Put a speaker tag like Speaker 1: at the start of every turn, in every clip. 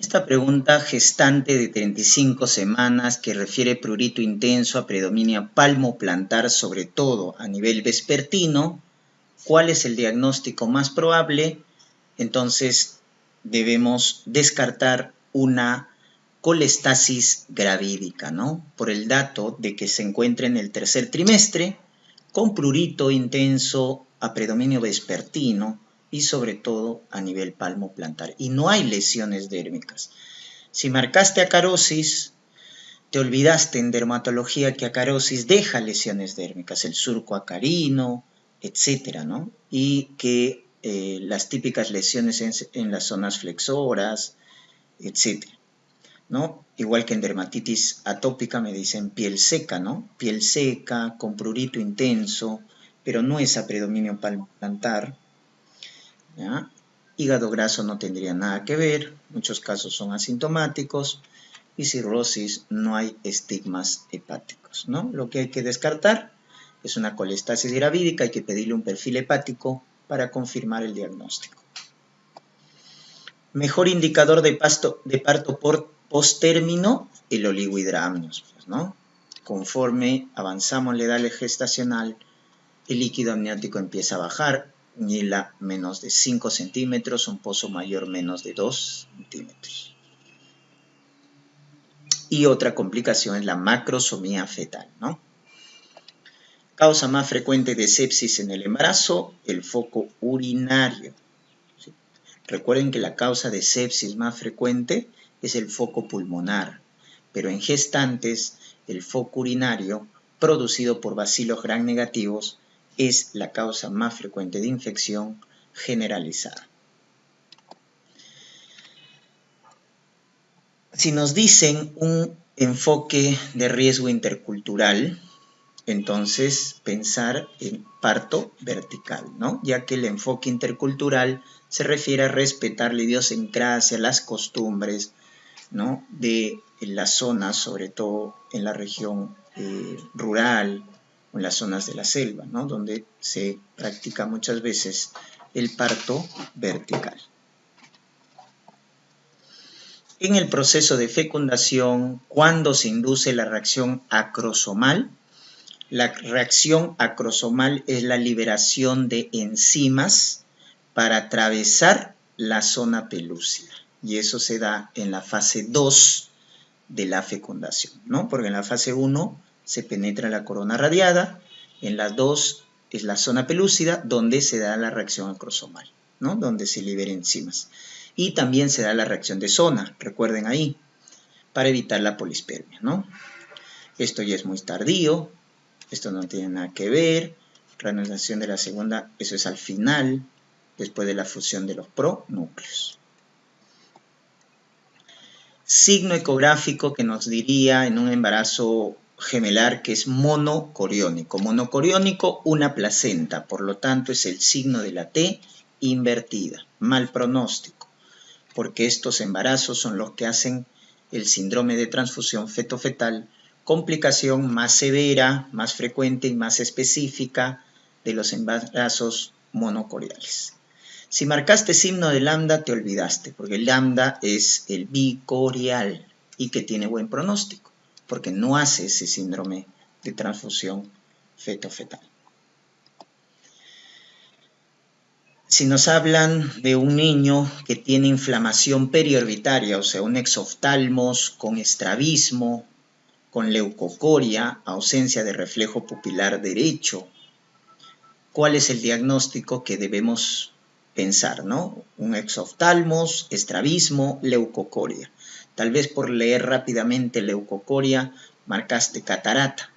Speaker 1: Esta pregunta gestante de 35 semanas que refiere prurito intenso a predominio palmoplantar, sobre todo a nivel vespertino. ¿Cuál es el diagnóstico más probable? Entonces debemos descartar una colestasis gravídica, ¿no? Por el dato de que se encuentra en el tercer trimestre con prurito intenso a predominio vespertino y sobre todo a nivel palmoplantar. Y no hay lesiones dérmicas. Si marcaste acarosis, te olvidaste en dermatología que acarosis deja lesiones dérmicas, el surco acarino, etcétera, ¿no? Y que las típicas lesiones en las zonas flexoras, etcétera, ¿no? Igual que en dermatitis atópica me dicen piel seca, ¿no? Piel seca, con prurito intenso, pero no es a predominio palmoplantar, ¿ya? Hígado graso no tendría nada que ver, muchos casos son asintomáticos, y cirrosis no hay estigmas hepáticos, ¿no? Lo que hay que descartar es una colestasis gravídica, hay que pedirle un perfil hepático para confirmar el diagnóstico. Mejor indicador de parto posttérmino, el oligohidramnios, pues, ¿no? Conforme avanzamos en la edad gestacional, el líquido amniótico empieza a bajar, ñila menos de 5 centímetros, un pozo mayor menos de 2 centímetros. Y otra complicación es la macrosomía fetal, ¿no? Causa más frecuente de sepsis en el embarazo, el foco urinario. ¿Sí? Recuerden que la causa de sepsis más frecuente es el foco pulmonar, pero en gestantes el foco urinario producido por bacilos gram negativos es la causa más frecuente de infección generalizada. Si nos dicen un enfoque de riesgo intercultural, entonces pensar en parto vertical, ¿no? Ya que el enfoque intercultural se refiere a respetar la idiosincrasia, las costumbres, ¿no? De las zonas, sobre todo en la región rural o en las zonas de la selva, ¿no? Donde se practica muchas veces el parto vertical. En el proceso de fecundación, ¿cuándo se induce la reacción acrosomal? La reacción acrosomal es la liberación de enzimas para atravesar la zona pelúcida. Y eso se da en la fase 2 de la fecundación, ¿no? Porque en la fase 1 se penetra la corona radiada, en la 2 es la zona pelúcida donde se da la reacción acrosomal, ¿no? Donde se liberan enzimas. Y también se da la reacción de zona, recuerden ahí, para evitar la polispermia, ¿no? Esto ya es muy tardío, esto no tiene nada que ver, reanudación de la segunda, eso es al final, después de la fusión de los pronúcleos. Signo ecográfico que nos diría en un embarazo gemelar que es monocoriónico. Monocoriónico, una placenta, por lo tanto es el signo de la T invertida. Mal pronóstico, porque estos embarazos son los que hacen el síndrome de transfusión feto-fetal, complicación más severa, más frecuente y más específica de los embarazos monocoriales. Si marcaste signo de lambda, te olvidaste, porque el lambda es el bicorial y que tiene buen pronóstico, porque no hace ese síndrome de transfusión feto-fetal. Si nos hablan de un niño que tiene inflamación periorbitaria, o sea, un exoftalmos con estrabismo, con leucocoria, ausencia de reflejo pupilar derecho, ¿cuál es el diagnóstico que debemos pensar, ¿no? Un exoftalmos, estrabismo, leucocoria. Tal vez por leer rápidamente leucocoria marcaste catarata,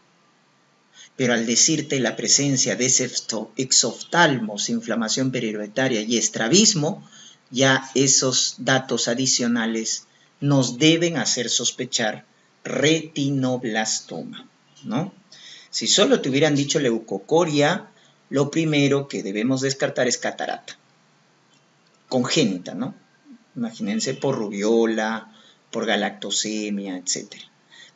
Speaker 1: pero al decirte la presencia de ese exoftalmos, inflamación periorbitaria y estrabismo, ya esos datos adicionales nos deben hacer sospechar retinoblastoma, ¿no? Si solo te hubieran dicho leucocoria, lo primero que debemos descartar es catarata congénita, ¿no? Imagínense por rubiola, por galactosemia, etc.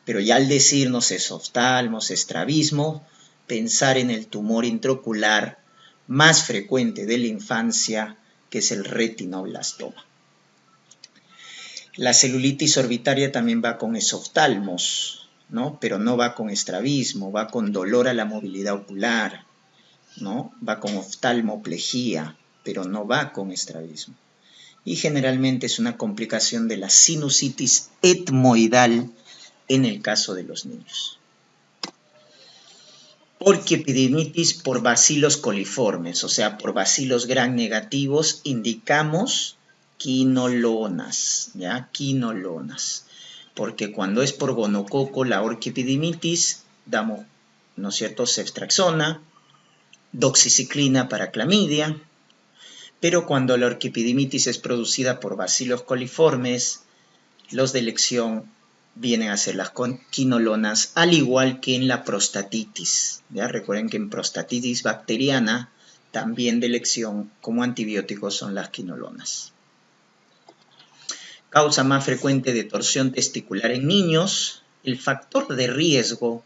Speaker 1: Pero ya al decirnos exoftalmos, estrabismo, pensar en el tumor intraocular más frecuente de la infancia, que es el retinoblastoma. La celulitis orbitaria también va con esoftalmos, ¿no? Pero no va con estrabismo, va con dolor a la movilidad ocular, ¿no? Va con oftalmoplejía, pero no va con estrabismo. Y generalmente es una complicación de la sinusitis etmoidal en el caso de los niños. Orquiepididimitis por bacilos coliformes, o sea, por bacilos gram negativos, indicamos quinolonas, ¿ya? Quinolonas. Porque cuando es por gonococo la orquiepididimitis, damos, ¿no es cierto?, ceftriaxona, doxiciclina para clamidia, pero cuando la orquiepididimitis es producida por bacilos coliformes, los de elección vienen a ser las quinolonas, al igual que en la prostatitis. ¿Ya? Recuerden que en prostatitis bacteriana, también de elección como antibióticos son las quinolonas. Causa más frecuente de torsión testicular en niños. El factor de riesgo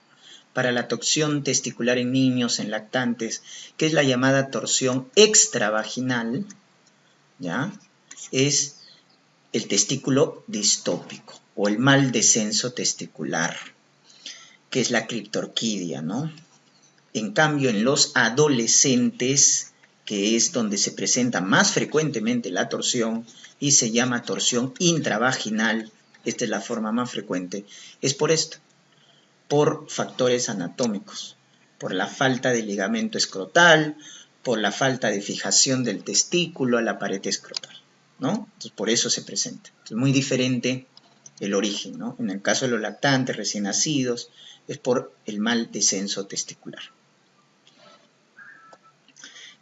Speaker 1: para la torsión testicular en niños, en lactantes, que es la llamada torsión extravaginal, ¿ya? Es el testículo distópico o el mal descenso testicular, que es la criptorquidia, ¿no? En cambio, en los adolescentes, que es donde se presenta más frecuentemente la torsión y se llama torsión intravaginal, esta es la forma más frecuente, es por esto, por factores anatómicos, por la falta de ligamento escrotal, por la falta de fijación del testículo a la pared escrotal, ¿no? Entonces, por eso se presenta. Es muy diferente el origen, ¿no? En el caso de los lactantes recién nacidos, es por el mal descenso testicular.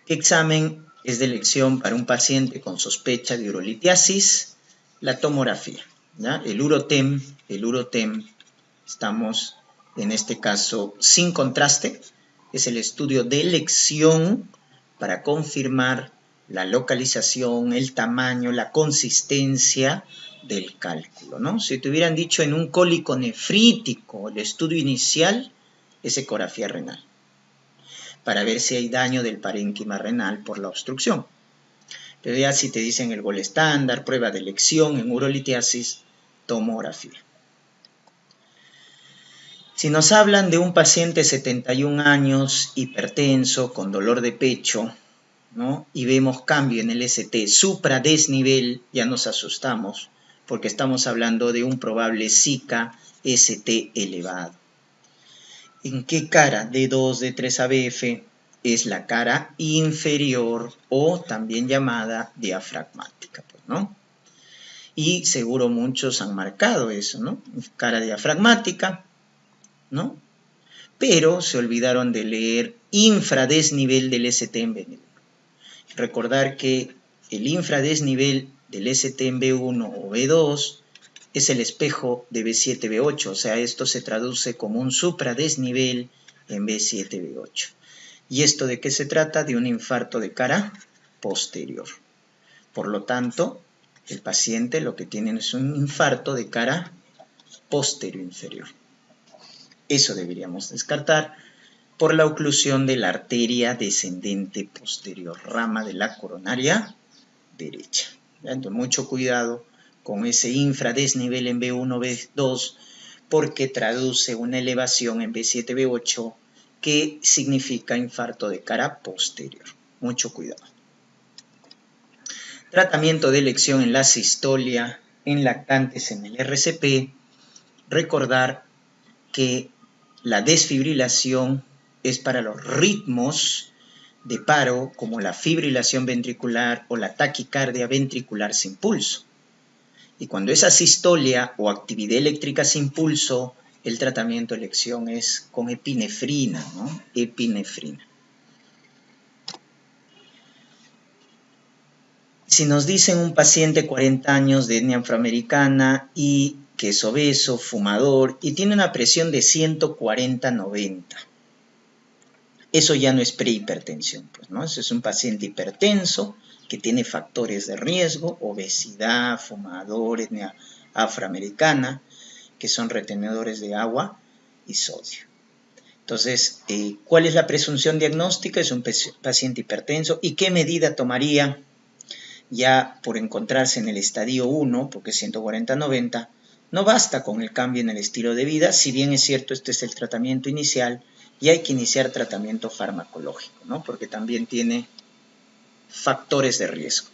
Speaker 1: ¿Qué examen es de elección para un paciente con sospecha de urolitiasis? La tomografía, ¿ya? El urotem, estamos en este caso sin contraste, es el estudio de elección para confirmar la localización, el tamaño, la consistencia del cálculo, ¿no? Si te hubieran dicho en un cólico nefrítico, el estudio inicial es ecografía renal, para ver si hay daño del parénquima renal por la obstrucción. Pero ya si te dicen el gol estándar, prueba de elección en urolitiasis, tomografía. Si nos hablan de un paciente de 71 años, hipertenso, con dolor de pecho, ¿no? Y vemos cambio en el ST supradesnivel, ya nos asustamos, porque estamos hablando de un probable Zika ST elevado. ¿En qué cara? D2, D3 ABF es la cara inferior o también llamada diafragmática, pues, ¿no? Y seguro muchos han marcado eso, ¿no? Cara diafragmática, ¿no? Pero se olvidaron de leer infradesnivel del ST en B1. Recordar que el infradesnivel del ST en B1 o B2 es el espejo de B7, B8, o sea, esto se traduce como un supradesnivel en B7, B8. ¿Y esto de qué se trata? De un infarto de cara posterior. Por lo tanto, el paciente lo que tiene es un infarto de cara posterior inferior. Eso deberíamos descartar por la oclusión de la arteria descendente posterior, rama de la coronaria derecha. Entonces, mucho cuidado con ese infradesnivel en B1, B2, porque traduce una elevación en B7, B8, que significa infarto de cara posterior. Mucho cuidado. Tratamiento de elección en la sistolia, en lactantes en el RCP. Recordar que la desfibrilación es para los ritmos de paro, como la fibrilación ventricular o la taquicardia ventricular sin pulso. Y cuando es asistolia o actividad eléctrica sin pulso, el tratamiento de elección es con epinefrina, ¿no? Epinefrina. Si nos dicen un paciente de 40 años de etnia afroamericana y que es obeso, fumador y tiene una presión de 140/90, eso ya no es prehipertensión, pues, ¿no? Eso es un paciente hipertenso que tiene factores de riesgo, obesidad, fumador, etnia afroamericana, que son retenedores de agua y sodio. Entonces, ¿cuál es la presunción diagnóstica? Es un paciente hipertenso. ¿Y qué medida tomaría? ya por encontrarse en el estadio 1, porque es 140-90, no basta con el cambio en el estilo de vida, si bien es cierto este es el tratamiento inicial, y hay que iniciar tratamiento farmacológico, ¿no? Porque también tiene factores de riesgo.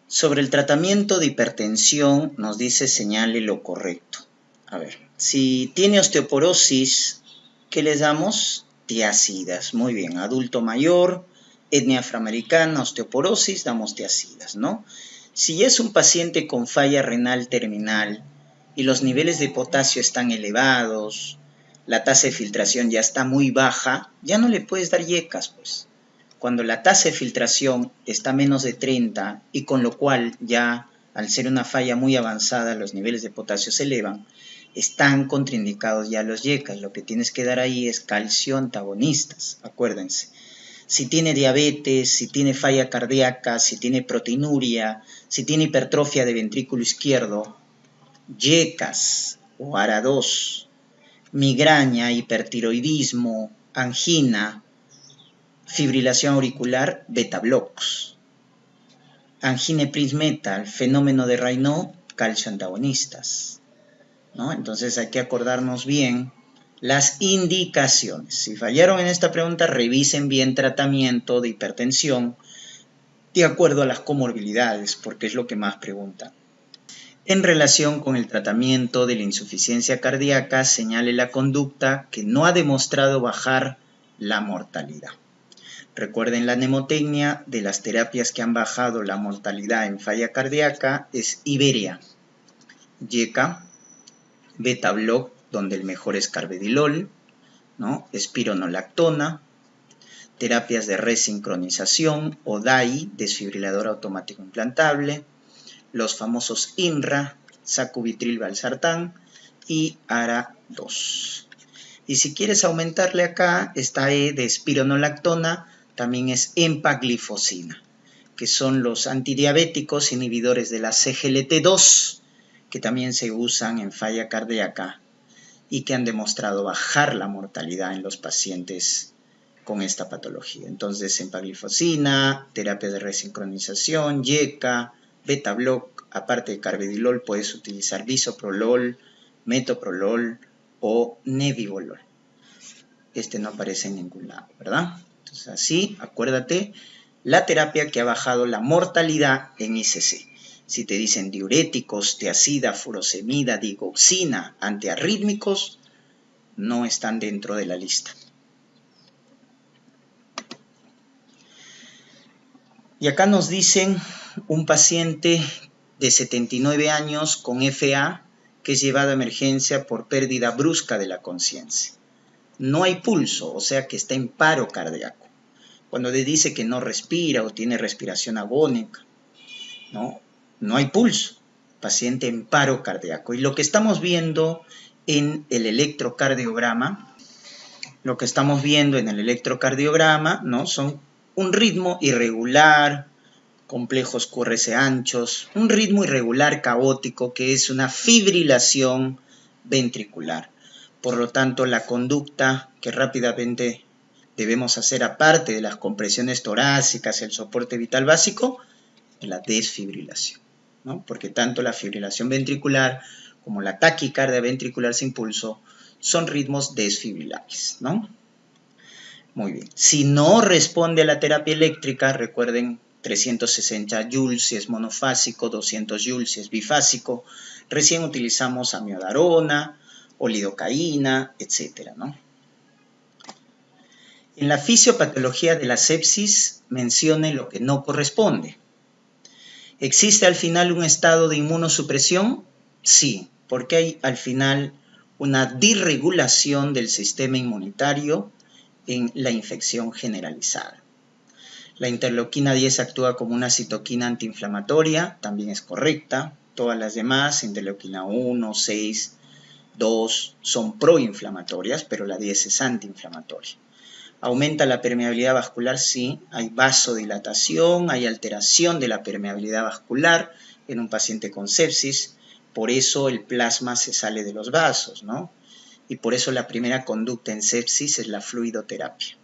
Speaker 1: Sobre el tratamiento de hipertensión nos dice señale lo correcto. A ver, si tiene osteoporosis, ¿qué les damos? Tiazidas. Muy bien, adulto mayor, etnia afroamericana, osteoporosis, damos tiazidas, ¿no? Si es un paciente con falla renal terminal y los niveles de potasio están elevados, la tasa de filtración ya está muy baja, ya no le puedes dar yecas, pues. Cuando la tasa de filtración está menos de 30 y con lo cual ya al ser una falla muy avanzada los niveles de potasio se elevan, están contraindicados ya los yecas. Lo que tienes que dar ahí es calcio antagonistas, acuérdense. Si tiene diabetes, si tiene falla cardíaca, si tiene proteinuria, si tiene hipertrofia de ventrículo izquierdo, yecas o ARA2, migraña, hipertiroidismo, angina, fibrilación auricular, beta blocks. Angina Prince-Metal, fenómeno de Raynaud, calcio antagonistas, ¿no? Entonces hay que acordarnos bien las indicaciones. Si fallaron en esta pregunta, revisen bien tratamiento de hipertensión de acuerdo a las comorbilidades, porque es lo que más preguntan. En relación con el tratamiento de la insuficiencia cardíaca, señale la conducta que no ha demostrado bajar la mortalidad. Recuerden la mnemotecnia de las terapias que han bajado la mortalidad en falla cardíaca es Iberia, YECA, beta block, donde el mejor es carvedilol, ¿no? Espironolactona, terapias de resincronización o DAI, desfibrilador automático implantable, los famosos INRA, sacubitril valsartán y ARA2. Y si quieres aumentarle acá, esta E de espironolactona también es empaglifosina, que son los antidiabéticos inhibidores de la CGLT2, que también se usan en falla cardíaca y que han demostrado bajar la mortalidad en los pacientes con esta patología. Entonces, empaglifosina, terapia de resincronización, YECA, beta block, aparte de carvedilol, puedes utilizar bisoprolol, metoprolol o nebivolol. Este no aparece en ningún lado, ¿verdad? Entonces, así, acuérdate, la terapia que ha bajado la mortalidad en ICC. Si te dicen diuréticos, tiazida, furosemida, digoxina, antiarrítmicos, no están dentro de la lista. Y acá nos dicen un paciente de 79 años con FA que es llevado a emergencia por pérdida brusca de la conciencia. No hay pulso, o sea que está en paro cardíaco. Cuando le dice que no respira o tiene respiración agónica, no hay pulso, paciente en paro cardíaco. Y lo que estamos viendo en el electrocardiograma, ¿no? Son un ritmo irregular, complejos QRS anchos, un ritmo irregular caótico que es una fibrilación ventricular. Por lo tanto, la conducta que rápidamente debemos hacer aparte de las compresiones torácicas, el soporte vital básico, es la desfibrilación, ¿no? Porque tanto la fibrilación ventricular como la taquicardia ventricular sin pulso son ritmos desfibrilables, ¿no? Muy bien. Si no responde a la terapia eléctrica, recuerden 360 joules si es monofásico, 200 joules si es bifásico, recién utilizamos amiodarona o lidocaína, etcétera, ¿no? En la fisiopatología de la sepsis mencione lo que no corresponde. ¿Existe al final un estado de inmunosupresión? Sí, porque hay al final una disregulación del sistema inmunitario en la infección generalizada. La interleuquina 10 actúa como una citoquina antiinflamatoria, también es correcta. Todas las demás, interleuquina 1, 6, 2, son proinflamatorias, pero la 10 es antiinflamatoria. ¿Aumenta la permeabilidad vascular? Sí, hay vasodilatación, hay alteración de la permeabilidad vascular en un paciente con sepsis, por eso el plasma se sale de los vasos, ¿no? Y por eso la primera conducta en sepsis es la fluidoterapia.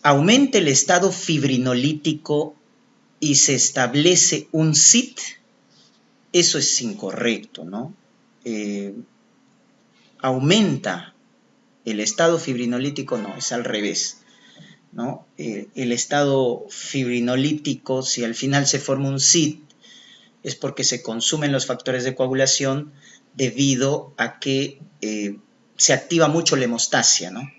Speaker 1: ¿Aumenta el estado fibrinolítico y se establece un SIT, eso es incorrecto, ¿no? Aumenta el estado fibrinolítico, no, es al revés, ¿no? El estado fibrinolítico, si al final se forma un SIT, es porque se consumen los factores de coagulación debido a que se activa mucho la hemostasia, ¿no?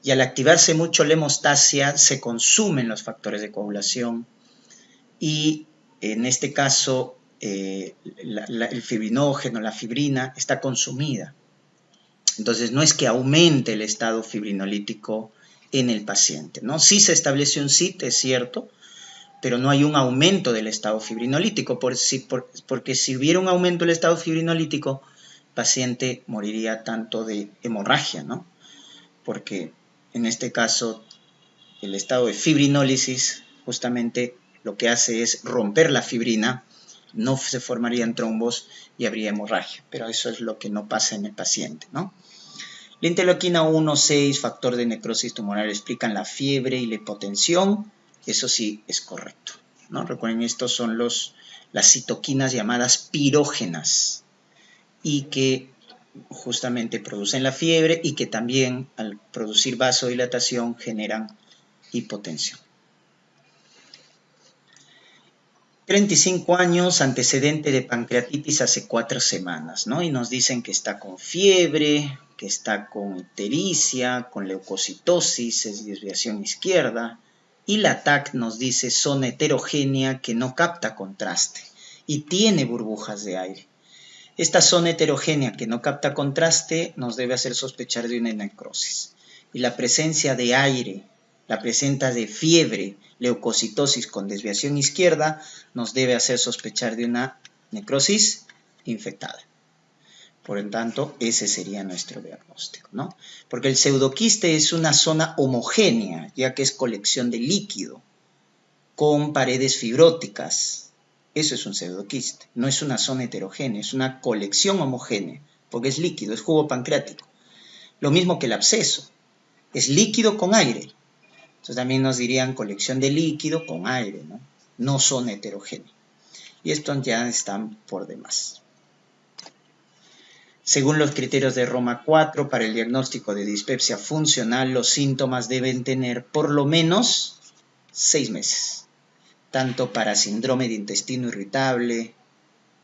Speaker 1: Y al activarse mucho la hemostasia se consumen los factores de coagulación y en este caso el fibrinógeno, la fibrina, está consumida. Entonces no es que aumente el estado fibrinolítico en el paciente, ¿no? Sí se establece un SIT, es cierto, pero no hay un aumento del estado fibrinolítico, porque si hubiera un aumento del estado fibrinolítico, el paciente moriría tanto de hemorragia, ¿no? Porque en este caso el estado de fibrinólisis justamente lo que hace es romper la fibrina, no se formarían trombos y habría hemorragia, pero eso es lo que no pasa en el paciente, ¿no? La interleuquina 1, 6, factor de necrosis tumoral explican la fiebre y la hipotensión, eso sí es correcto, ¿no? Recuerden, estos son las citoquinas llamadas pirógenas y que justamente producen la fiebre y que también al producir vasodilatación generan hipotensión. 35 años, antecedente de pancreatitis hace 4 semanas, ¿no? Y nos dicen que está con fiebre, que está con ictericia, con leucocitosis, es desviación izquierda, y la TAC nos dice zona heterogénea que no capta contraste y tiene burbujas de aire. Esta zona heterogénea que no capta contraste nos debe hacer sospechar de una necrosis. Y la presencia de aire, la presencia de fiebre, leucocitosis con desviación izquierda, nos debe hacer sospechar de una necrosis infectada. Por lo tanto, ese sería nuestro diagnóstico, ¿no? Porque el pseudoquiste es una zona homogénea, ya que es colección de líquido, con paredes fibróticas. Eso es un pseudoquiste, no es una zona heterogénea, es una colección homogénea, porque es líquido, es jugo pancreático. Lo mismo que el absceso, es líquido con aire. Entonces también nos dirían colección de líquido con aire, ¿no? No zona heterogénea. Y estos ya están por demás. Según los criterios de Roma 4, para el diagnóstico de dispepsia funcional, los síntomas deben tener por lo menos 6 meses. Tanto para síndrome de intestino irritable,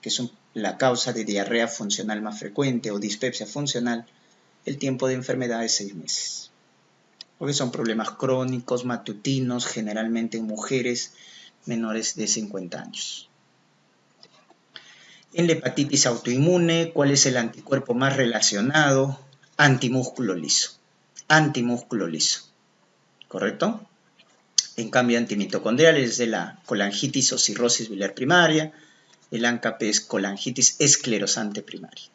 Speaker 1: que es la causa de diarrea funcional más frecuente, o dispepsia funcional, el tiempo de enfermedad es 6 meses. Porque son problemas crónicos, matutinos, generalmente en mujeres menores de 50 años. En la hepatitis autoinmune, ¿cuál es el anticuerpo más relacionado? Antimúsculo liso. Antimúsculo liso. ¿Correcto? En cambio, antimitocondrial es de la colangitis o cirrosis biliar primaria. El ANCAP es colangitis esclerosante primaria.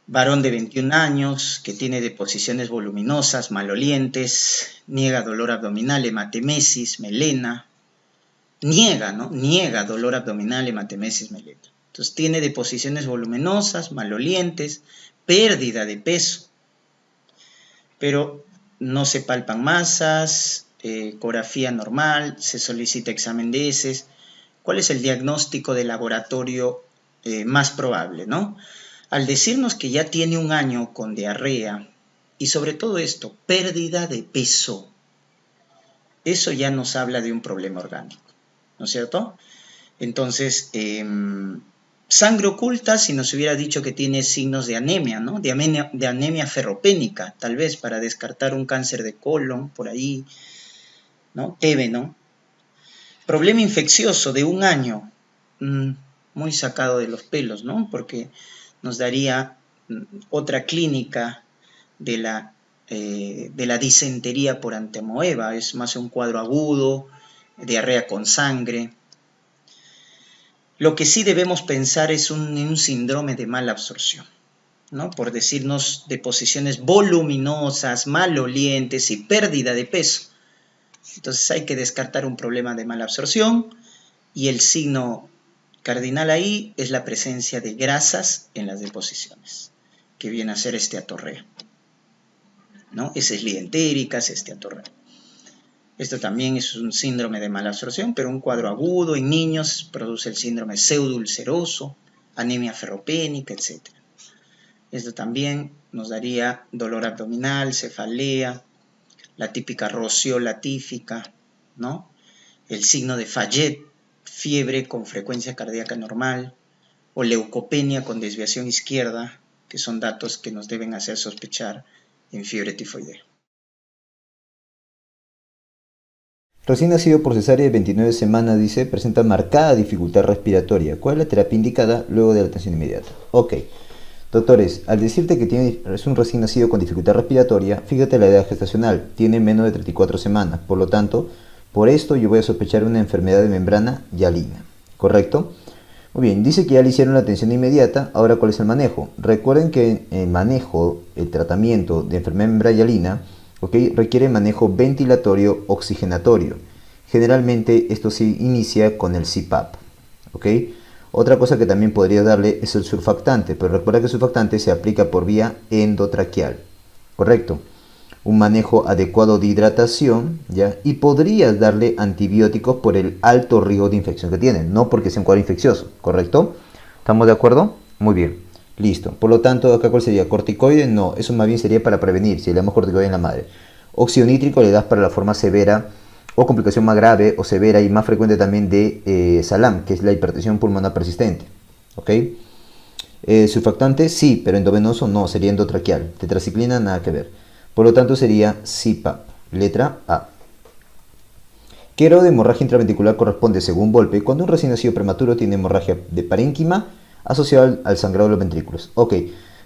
Speaker 1: Varón de 21 años que tiene deposiciones voluminosas, malolientes, niega dolor abdominal, hematemesis, melena. Niega, ¿no? Niega dolor abdominal, hematemesis, melena. Entonces tiene deposiciones voluminosas, malolientes, pérdida de peso. Pero no se palpan masas, ecografía normal, se solicita examen de heces. ¿Cuál es el diagnóstico de laboratorio más probable, ¿no? Al decirnos que ya tiene un año con diarrea y sobre todo esto, pérdida de peso, eso ya nos habla de un problema orgánico, ¿no es cierto? Entonces, sangre oculta, si nos hubiera dicho que tiene signos de anemia, ¿no? De anemia ferropénica, tal vez para descartar un cáncer de colon por ahí, ¿no? TB, ¿no? Problema infeccioso de un año, muy sacado de los pelos, ¿no? Porque nos daría otra clínica de la disentería por antemoeba, es más un cuadro agudo, diarrea con sangre. Lo que sí debemos pensar es un síndrome de mala absorción, ¿no? Por decirnos deposiciones voluminosas, malolientes y pérdida de peso. Entonces hay que descartar un problema de mala absorción y el signo cardinal ahí es la presencia de grasas en las deposiciones, que viene a ser esteatorrea, ¿no? Heces lidentéricas, esteatorrea. Esto también es un síndrome de mala absorción, pero un cuadro agudo en niños produce el síndrome pseudoulceroso, anemia ferropénica, etc. Esto también nos daría dolor abdominal, cefalea, la típica rociola tífica, ¿no? El signo de Fayet, fiebre con frecuencia cardíaca normal, o leucopenia con desviación izquierda, que son datos que nos deben hacer sospechar en fiebre tifoidea.
Speaker 2: Recién nacido por cesárea de 29 semanas, dice, presenta marcada dificultad respiratoria. ¿Cuál es la terapia indicada luego de la atención inmediata? Ok. Doctores, al decirte que es un recién nacido con dificultad respiratoria, fíjate la edad gestacional, tiene menos de 34 semanas, por lo tanto, por esto yo voy a sospechar una enfermedad de membrana hialina, ¿correcto? Muy bien, dice que ya le hicieron la atención inmediata, ahora ¿cuál es el manejo? Recuerden que el manejo, el tratamiento de enfermedad de membrana hialina, requiere manejo ventilatorio oxigenatorio. Generalmente esto se inicia con el CPAP, ¿ok? Otra cosa que también podría darle es el surfactante, pero recuerda que el surfactante se aplica por vía endotraqueal, ¿correcto? Un manejo adecuado de hidratación, ¿ya? Y podrías darle antibióticos por el alto riesgo de infección que tiene, no porque sea un cuadro infeccioso, ¿correcto? ¿Estamos de acuerdo? Muy bien, listo. Por lo tanto, acá ¿cuál sería? ¿Corticoide? No, eso más bien sería para prevenir, si le damos corticoide en la madre. Óxido nítrico le das para la forma severa o complicación más grave o severa y más frecuente también de SALAM, que es la hipertensión pulmonar persistente, ¿ok? Surfactante sí, pero endovenoso no, sería endotraqueal. Tetraciclina nada que ver. Por lo tanto sería CPAP. Letra A. ¿Qué grado de hemorragia intraventricular corresponde según Volpe cuando un recién nacido prematuro tiene hemorragia de parénquima asociada al sangrado de los ventrículos? Ok.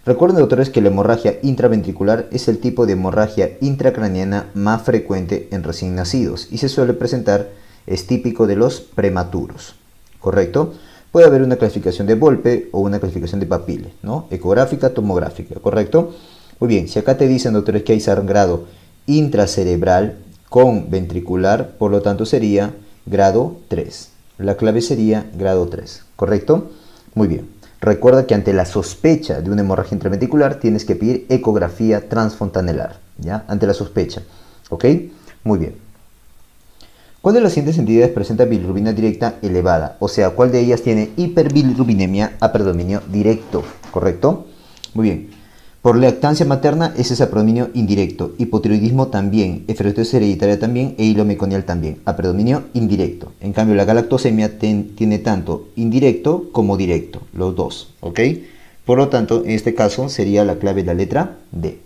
Speaker 2: Recuerden, doctores, que la hemorragia intraventricular es el tipo de hemorragia intracraniana más frecuente en recién nacidos y se suele presentar, es típico de los prematuros, ¿correcto? Puede haber una clasificación de Volpe o una clasificación de Papille, ¿no? Ecográfica, tomográfica, ¿correcto? Muy bien, si acá te dicen, doctores, que hay sangrado intracerebral con ventricular, por lo tanto sería grado 3. La clave sería grado 3, ¿correcto? Muy bien. Recuerda que ante la sospecha de una hemorragia intraventricular tienes que pedir ecografía transfontanelar, ¿ya? Ante la sospecha, ¿ok? Muy bien. ¿Cuál de las siguientes entidades presenta bilirrubina directa elevada? O sea, ¿cuál de ellas tiene hiperbilirrubinemia a predominio directo? ¿Correcto? Muy bien. Por lactancia materna ese es a predominio indirecto, hipotiroidismo también, esclerosis hereditaria también e hilo meconial también, a predominio indirecto. En cambio la galactosemia tiene tanto indirecto como directo, los dos, ¿ok? Por lo tanto, en este caso sería la clave la letra D.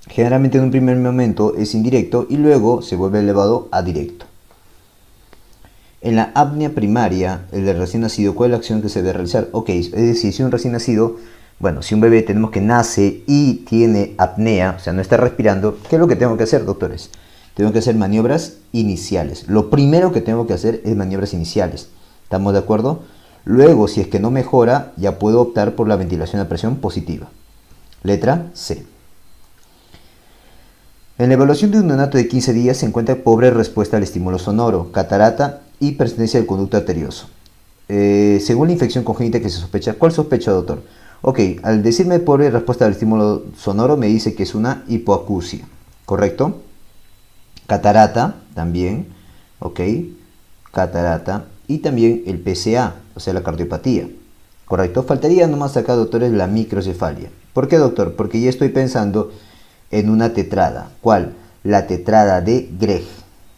Speaker 2: Generalmente en un primer momento es indirecto y luego se vuelve elevado a directo. En la apnea primaria, el del recién nacido, ¿cuál es la acción que se debe realizar? Ok, es decir, si un recién nacido, bueno, si un bebé tenemos que nace y tiene apnea, o sea, no está respirando, ¿qué es lo que tengo que hacer, doctores? Tengo que hacer maniobras iniciales. Lo primero que tengo que hacer es maniobras iniciales. ¿Estamos de acuerdo? Luego, si es que no mejora, ya puedo optar por la ventilación a presión positiva. Letra C. En la evaluación de un neonato de 15 días se encuentra pobre respuesta al estímulo sonoro, catarata y persistencia del conducto arterioso. Según la infección congénita que se sospecha, ¿cuál sospecha, doctor? Ok, al decirme pobre respuesta al estímulo sonoro me dice que es una hipoacusia, ¿correcto? Catarata también, ok, catarata y también el PCA, o sea la cardiopatía, ¿correcto? Faltaría nomás acá, doctores, la microcefalia. ¿Por qué, doctor? Porque ya estoy pensando en una tetrada. ¿Cuál? La tetrada de Greg,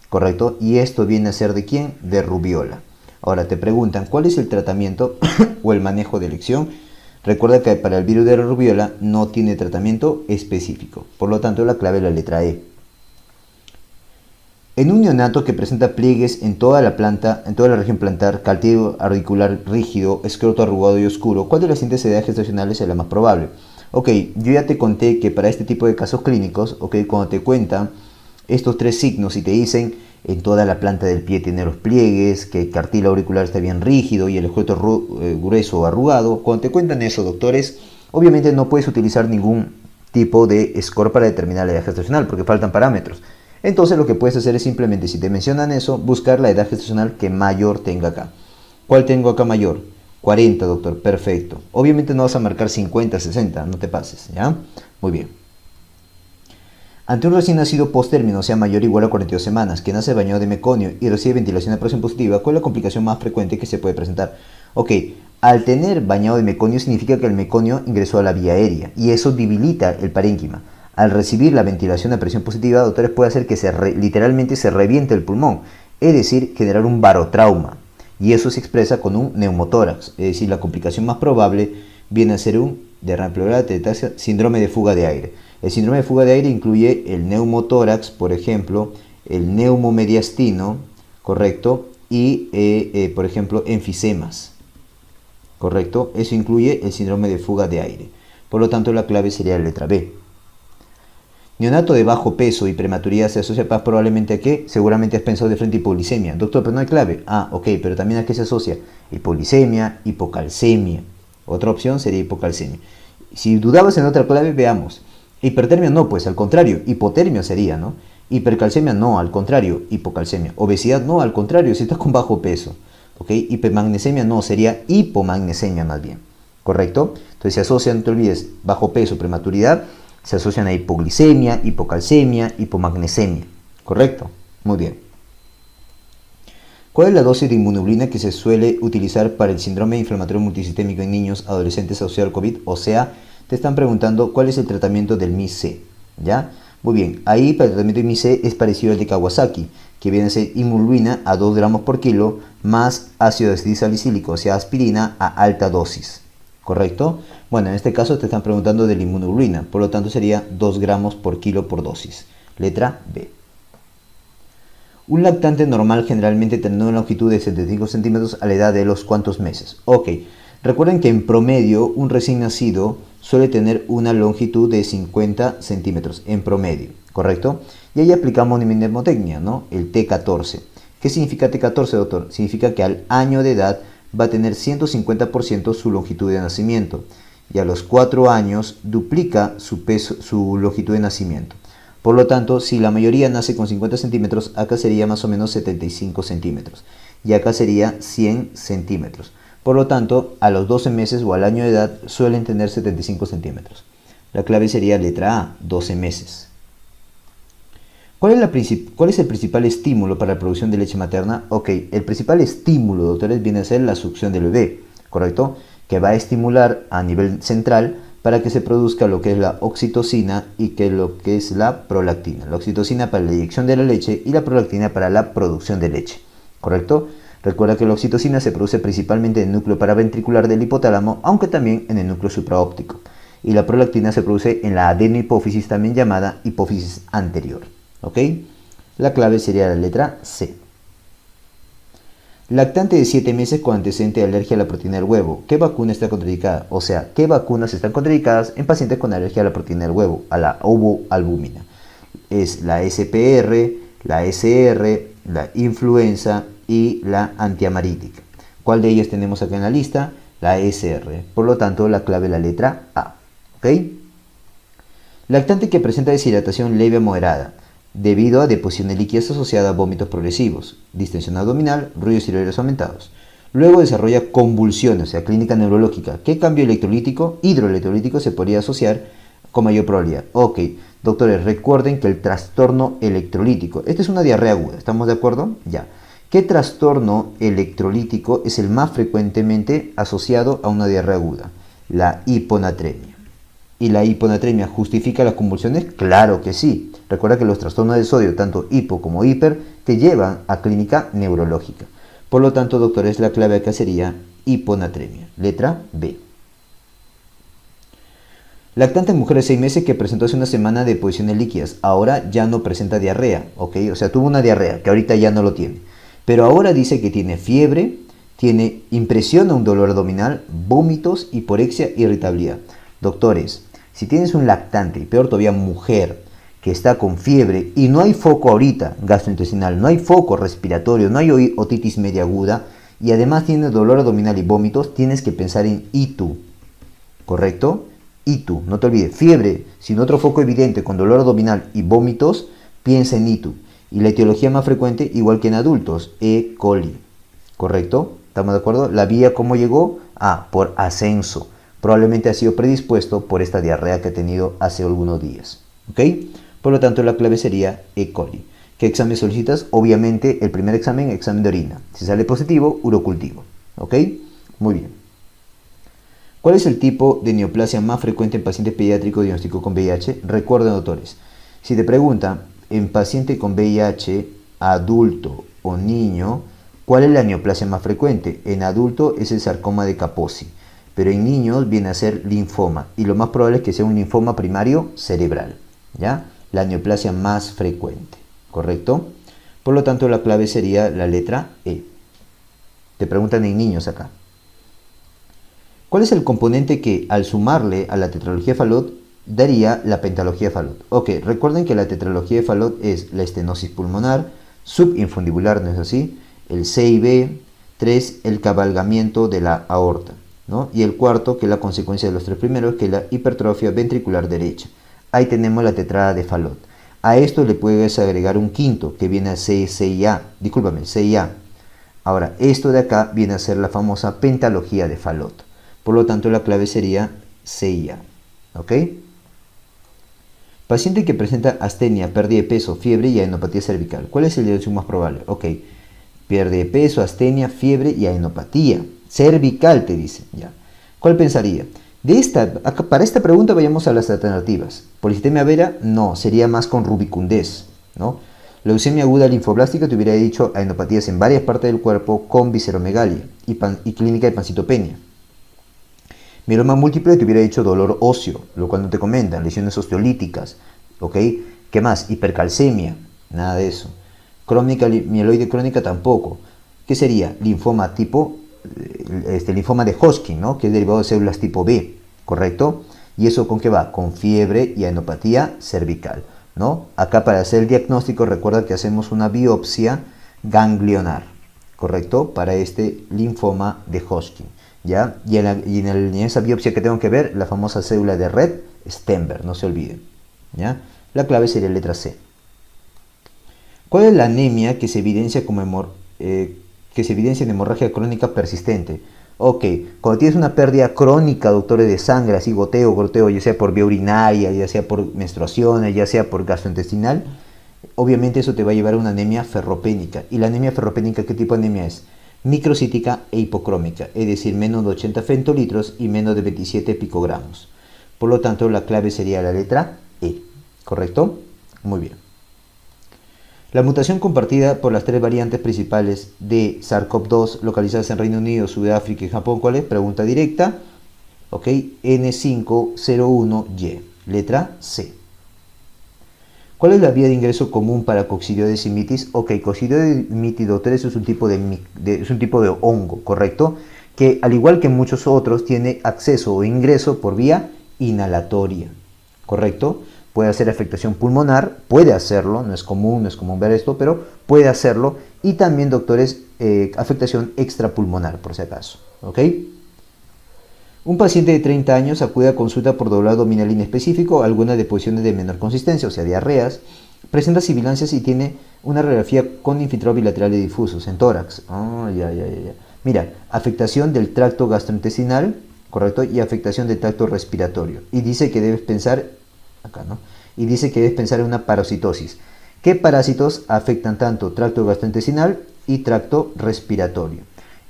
Speaker 2: ¿correcto? Y esto viene a ser ¿de quién? De rubiola. Ahora te preguntan, ¿cuál es el tratamiento o el manejo de elección? Recuerda que para el virus de la rubiola no tiene tratamiento específico. Por lo tanto, la clave es la letra E. En un neonato que presenta pliegues en toda la planta, en toda la región plantar, calteo auricular rígido, escroto arrugado y oscuro, ¿cuál de las siguientes edades gestacionales es la más probable? Ok, yo ya te conté que para este tipo de casos clínicos, ok, cuando te cuentan estos tres signos y te dicen en toda la planta del pie tiene los pliegues, que el cartílago auricular está bien rígido y el escroto grueso o arrugado, cuando te cuentan eso, doctores, obviamente no puedes utilizar ningún tipo de score para determinar la edad gestacional porque faltan parámetros. Entonces lo que puedes hacer es simplemente, si te mencionan eso, buscar la edad gestacional que mayor tenga acá. ¿Cuál tengo acá mayor? 40, doctor, perfecto. Obviamente no vas a marcar 50, 60, no te pases, ¿ya? Muy bien. Ante un recién nacido post-término, sea mayor o igual a 42 semanas, que nace bañado de meconio y recibe ventilación a presión positiva, ¿cuál es la complicación más frecuente que se puede presentar? Ok, al tener bañado de meconio significa que el meconio ingresó a la vía aérea y eso debilita el parénquima. Al recibir la ventilación a presión positiva, doctores, puede hacer que literalmente se reviente el pulmón, es decir, generar un barotrauma. Y eso se expresa con un neumotórax, es decir, la complicación más probable viene a ser un derrame pleural, teletasia, síndrome de fuga de aire. El síndrome de fuga de aire incluye el neumotórax, por ejemplo, el neumomediastino, ¿correcto? Y, por ejemplo, enfisemas, ¿correcto? Eso incluye el síndrome de fuga de aire. Por lo tanto, la clave sería la letra B. Neonato de bajo peso y prematuridad se asocia más probablemente a qué? Seguramente has pensado de frente hipoglicemia. Doctor, pero no hay clave. Ah, ok, pero también a qué se asocia? Hipoglicemia, hipocalcemia. Otra opción sería hipocalcemia. Si dudabas en otra clave, veamos. Hipertermia no, pues al contrario, hipotermia sería, ¿no? Hipercalcemia no, al contrario, hipocalcemia. Obesidad no, al contrario, si estás con bajo peso. ¿Ok? Hipermagnesemia no, sería hipomagnesemia más bien. ¿Correcto? Entonces se asocian, no te olvides, bajo peso, prematuridad, se asocian a hipoglicemia, hipocalcemia, hipomagnesemia. ¿Correcto? Muy bien. ¿Cuál es la dosis de inmunoglobulina que se suele utilizar para el síndrome inflamatorio multisistémico en niños adolescentes asociado al COVID? O sea, te están preguntando cuál es el tratamiento del MIS-C, ¿ya? Muy bien, ahí para el tratamiento del MIS-C es parecido al de Kawasaki, que viene a ser inmunoglobulina a 2 gramos por kilo más ácido desalicílico, o sea, aspirina a alta dosis, ¿correcto? Bueno, en este caso te están preguntando de la inmunoglobulina, por lo tanto sería 2 gramos por kilo por dosis. Letra B. Un lactante normal generalmente tendrá una longitud de 75 centímetros a la edad de los ¿cuántos meses? Ok, recuerden que en promedio un recién nacido suele tener una longitud de 50 centímetros en promedio, ¿correcto? Y ahí aplicamos una mnemotecnia, ¿no? El T14. ¿Qué significa T14, doctor? Significa que al año de edad va a tener 150% su longitud de nacimiento y a los 4 años duplica su peso, su longitud de nacimiento. Por lo tanto, si la mayoría nace con 50 centímetros, acá sería más o menos 75 centímetros y acá sería 100 centímetros. Por lo tanto, a los 12 meses o al año de edad suelen tener 75 centímetros. La clave sería letra A, 12 meses. ¿Cuál es el principal estímulo para la producción de leche materna? Ok, el principal estímulo, doctores, viene a ser la succión del bebé, ¿correcto? Que va a estimular a nivel central para que se produzca lo que es la oxitocina y que lo que es la prolactina. La oxitocina para la eyección de la leche y la prolactina para la producción de leche, ¿correcto? Recuerda que la oxitocina se produce principalmente en el núcleo paraventricular del hipotálamo, aunque también en el núcleo supraóptico. Y la prolactina se produce en la adenohipófisis, también llamada hipófisis anterior. ¿Ok? La clave sería la letra C. Lactante de 7 meses con antecedente de alergia a la proteína del huevo. ¿Qué vacuna está contraindicada? O sea, ¿qué vacunas están contraindicadas en pacientes con alergia a la proteína del huevo, a la ovoalbúmina? Es la SPR, la SR, la influenza y la antiamarítica. ¿Cuál de ellas tenemos acá en la lista? La SR. Por lo tanto, la clave es la letra A. ¿Ok? Lactante que presenta deshidratación leve a moderada, debido a deposición líquidas asociada a vómitos progresivos, distensión abdominal, ruidos tiroideos aumentados. Luego desarrolla convulsiones, o sea, clínica neurológica. ¿Qué cambio electrolítico, hidroelectrolítico se podría asociar con mayor probabilidad? Ok, doctores, recuerden que el trastorno electrolítico, esta es una diarrea aguda, ¿estamos de acuerdo? Ya. ¿Qué trastorno electrolítico es el más frecuentemente asociado a una diarrea aguda? La hiponatremia. ¿Y la hiponatremia justifica las convulsiones? Claro que sí. Recuerda que los trastornos del sodio, tanto hipo como hiper, te llevan a clínica neurológica. Por lo tanto, doctores, la clave acá sería hiponatremia. Letra B. Lactante en mujer de 6 meses que presentó hace una semana deposiciones líquidas. Ahora ya no presenta diarrea, ¿ok? O sea, tuvo una diarrea que ahorita ya no lo tiene. Pero ahora dice que tiene fiebre, tiene impresión a un dolor abdominal, vómitos, hiporexia, irritabilidad. Doctores, si tienes un lactante, y peor todavía mujer, que está con fiebre y no hay foco ahorita gastrointestinal, no hay foco respiratorio, no hay otitis media aguda y además tiene dolor abdominal y vómitos, tienes que pensar en ITU, ¿correcto? ITU, no te olvides, fiebre sin otro foco evidente con dolor abdominal y vómitos, piensa en ITU. Y la etiología más frecuente, igual que en adultos, E. coli, ¿correcto? ¿Estamos de acuerdo? La vía, ¿cómo llegó? Por ascenso. Probablemente ha sido predispuesto por esta diarrea que ha tenido hace algunos días. ¿Ok? Por lo tanto, la clave sería E. coli. ¿Qué examen solicitas? Obviamente, el primer examen de orina. Si sale positivo, urocultivo. ¿Ok? Muy bien. ¿Cuál es el tipo de neoplasia más frecuente en pacientes pediátricos diagnosticados con VIH? Recuerden, doctores, si te preguntan en paciente con VIH, adulto o niño, ¿cuál es la neoplasia más frecuente? En adulto es el sarcoma de Kaposi, pero en niños viene a ser linfoma, y lo más probable es que sea un linfoma primario cerebral, ¿ya? La neoplasia más frecuente, ¿correcto? Por lo tanto, la clave sería la letra E. Te preguntan en niños acá. ¿Cuál es el componente que, al sumarle a la tetralogía de Fallot, daría la pentalogía de Fallot? Ok, recuerden que la tetralogía de Fallot es la estenosis pulmonar, subinfundibular, ¿no es así? El CIB, 3, el cabalgamiento de la aorta, ¿no? Y el cuarto, que es la consecuencia de los tres primeros, que es la hipertrofia ventricular derecha. Ahí tenemos la tetrada de Fallot. A esto le puedes agregar un quinto, que viene a CIA. Discúlpame, CIA. Ahora, esto de acá viene a ser la famosa pentalogía de Fallot. Por lo tanto, la clave sería CIA. ¿Ok? Paciente que presenta astenia, pérdida de peso, fiebre y adenopatía cervical. ¿Cuál es el diagnóstico más probable? Ok. Pérdida de peso, astenia, fiebre y adenopatía cervical, te dice. Ya. ¿Cuál pensaría? Para esta pregunta vayamos a las alternativas. Polisistemia vera, no, sería más con rubicundez, ¿no? Leucemia aguda linfoblástica te hubiera dicho adenopatías en varias partes del cuerpo con visceromegalia y clínica de pancitopenia. Mieloma múltiple te hubiera dicho dolor óseo, lo cual no te comentan, lesiones osteolíticas, ¿ok? ¿Qué más? Hipercalcemia, nada de eso. Crónica, mieloide crónica tampoco. ¿Qué sería? Linfoma tipo, linfoma de Hodgkin, ¿no? Que es derivado de células tipo B, ¿correcto? ¿Y eso con qué va? Con fiebre y adenopatía cervical, ¿no? Acá para hacer el diagnóstico recuerda que hacemos una biopsia ganglionar, ¿correcto? Para este linfoma de Hodgkin. ¿Ya? Y en esa biopsia que tengo que ver, la famosa célula de Red Stenberg, no se olviden. ¿Ya? La clave sería la letra C. ¿Cuál es la anemia que se evidencia en hemorragia crónica persistente? Ok, cuando tienes una pérdida crónica, doctores, de sangre, así goteo, ya sea por vía urinaria, ya sea por menstruaciones, ya sea por gastrointestinal, obviamente eso te va a llevar a una anemia ferropénica. ¿Y la anemia ferropénica qué tipo de anemia es? Microcítica e hipocrómica, es decir, menos de 80 femtolitros y menos de 27 picogramos. Por lo tanto, la clave sería la letra E, ¿correcto? Muy bien. La mutación compartida por las tres variantes principales de SARS-CoV-2 localizadas en Reino Unido, Sudáfrica y Japón, ¿cuál es? Pregunta directa. Ok, N501Y, letra C. ¿Cuál es la vía de ingreso común para coccidioides mitis? Ok, coccidioides mitis, doctores, es un tipo de hongo, ¿correcto? Que al igual que muchos otros, tiene acceso o ingreso por vía inhalatoria, ¿correcto? Puede hacer afectación pulmonar, puede hacerlo, no es común ver esto, pero puede hacerlo. Y también, doctores, afectación extrapulmonar, por si acaso, ¿ok? Un paciente de 30 años acude a consulta por dolor abdominal inespecífico, algunas deposiciones de menor consistencia, o sea, diarreas, presenta sibilancias y tiene una radiografía con infiltrados bilaterales difusos en tórax. Mira, afectación del tracto gastrointestinal, correcto, y afectación del tracto respiratorio. Y dice que debes pensar, acá, ¿no? Y dice que debes pensar en una parasitosis. ¿Qué parásitos afectan tanto tracto gastrointestinal y tracto respiratorio?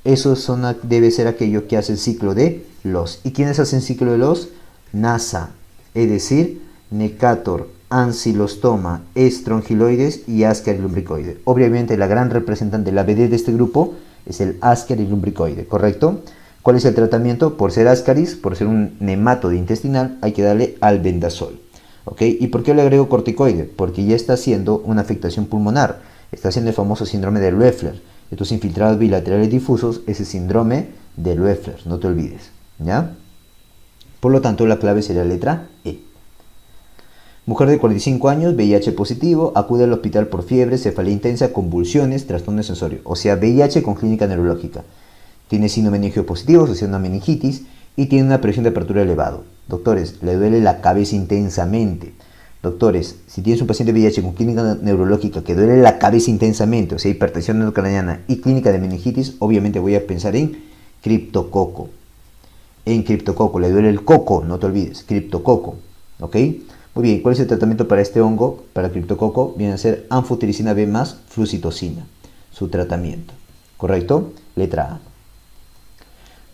Speaker 2: Esos debe ser aquellos que hacen ciclo de los. ¿Y quiénes hacen ciclo de los? NASA, es decir, Necator, Ancylostoma, Strongyloides y Ascaris lumbricoide. Obviamente la gran representante, la BD de este grupo, es el Ascaris lumbricoide, ¿correcto? ¿Cuál es el tratamiento? Por ser Ascaris, por ser un nematode intestinal, hay que darle albendazol. ¿Ok? ¿Y por qué le agrego corticoide? Porque ya está haciendo una afectación pulmonar. Está haciendo el famoso síndrome de Loeffler. Estos infiltrados bilaterales difusos, ese síndrome de Loeffler, no te olvides, ¿ya? Por lo tanto, la clave sería la letra E. Mujer de 45 años, VIH positivo, acude al hospital por fiebre, cefalea intensa, convulsiones, trastorno sensorio, o sea, VIH con clínica neurológica. Tiene síndrome meningio positivo, o sea, una meningitis, y tiene una presión de apertura elevado. Doctores, le duele la cabeza intensamente. Doctores, si tienes un paciente VIH con clínica neurológica que duele la cabeza intensamente, o sea, hipertensión endocraniana y clínica de meningitis, obviamente voy a pensar en criptococo. En criptococo, le duele el coco, no te olvides, criptococo, ¿ok? Muy bien, ¿cuál es el tratamiento para este hongo, para criptococo? Viene a ser anfotericina B más flucitocina. Su tratamiento. ¿Correcto? Letra A.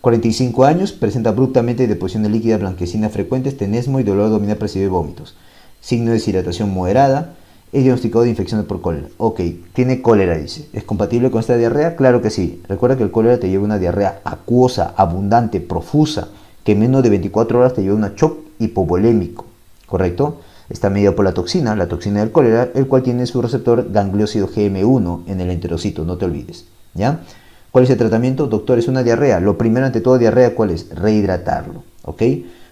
Speaker 2: 45 años, presenta abruptamente deposiciones líquidas blanquecinas frecuentes, tenesmo y dolor abdominal presivo y vómitos. Signo de deshidratación moderada. Es diagnosticado de infección por cólera. Ok, tiene cólera, dice. ¿Es compatible con esta diarrea? Claro que sí. Recuerda que el cólera te lleva una diarrea acuosa, abundante, profusa, que en menos de 24 horas te lleva un shock hipovolémico. ¿Correcto? Está mediado por la toxina del cólera, el cual tiene su receptor gangliósido GM1 en el enterocito, no te olvides. ¿Ya? ¿Cuál es el tratamiento? Doctor, es una diarrea. Lo primero ante todo diarrea, ¿cuál es? Rehidratarlo. ¿Ok?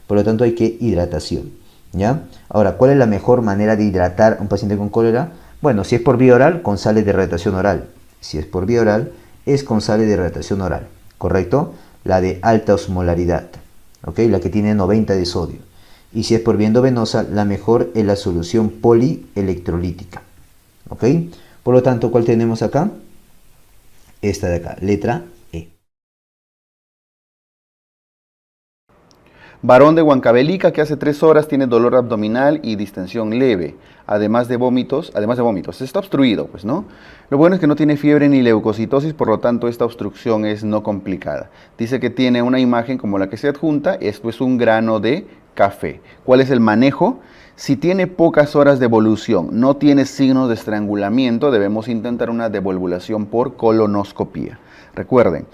Speaker 2: Por lo tanto hay que hidratación. ¿Ya? Ahora, ¿cuál es la mejor manera de hidratar a un paciente con cólera? Bueno, si es por vía oral, con sales de hidratación oral. Si es por vía oral, es con sales de hidratación oral. ¿Correcto? La de alta osmolaridad. ¿Ok? La que tiene 90 de sodio. Y si es por vía endovenosa, la mejor es la solución polielectrolítica. ¿Ok? Por lo tanto, ¿cuál tenemos acá? Esta de acá, letra E.
Speaker 3: Varón de Huancavelica que hace 3 horas tiene dolor abdominal y distensión leve, además de vómitos. Está obstruido, pues, ¿no? Lo bueno es que no tiene fiebre ni leucocitosis, por lo tanto esta obstrucción es no complicada. Dice que tiene una imagen como la que se adjunta, esto es un grano de café. ¿Cuál es el manejo? Si tiene pocas horas de evolución, no tiene signos de estrangulamiento, debemos intentar una devolvulación por colonoscopía. Recuerden,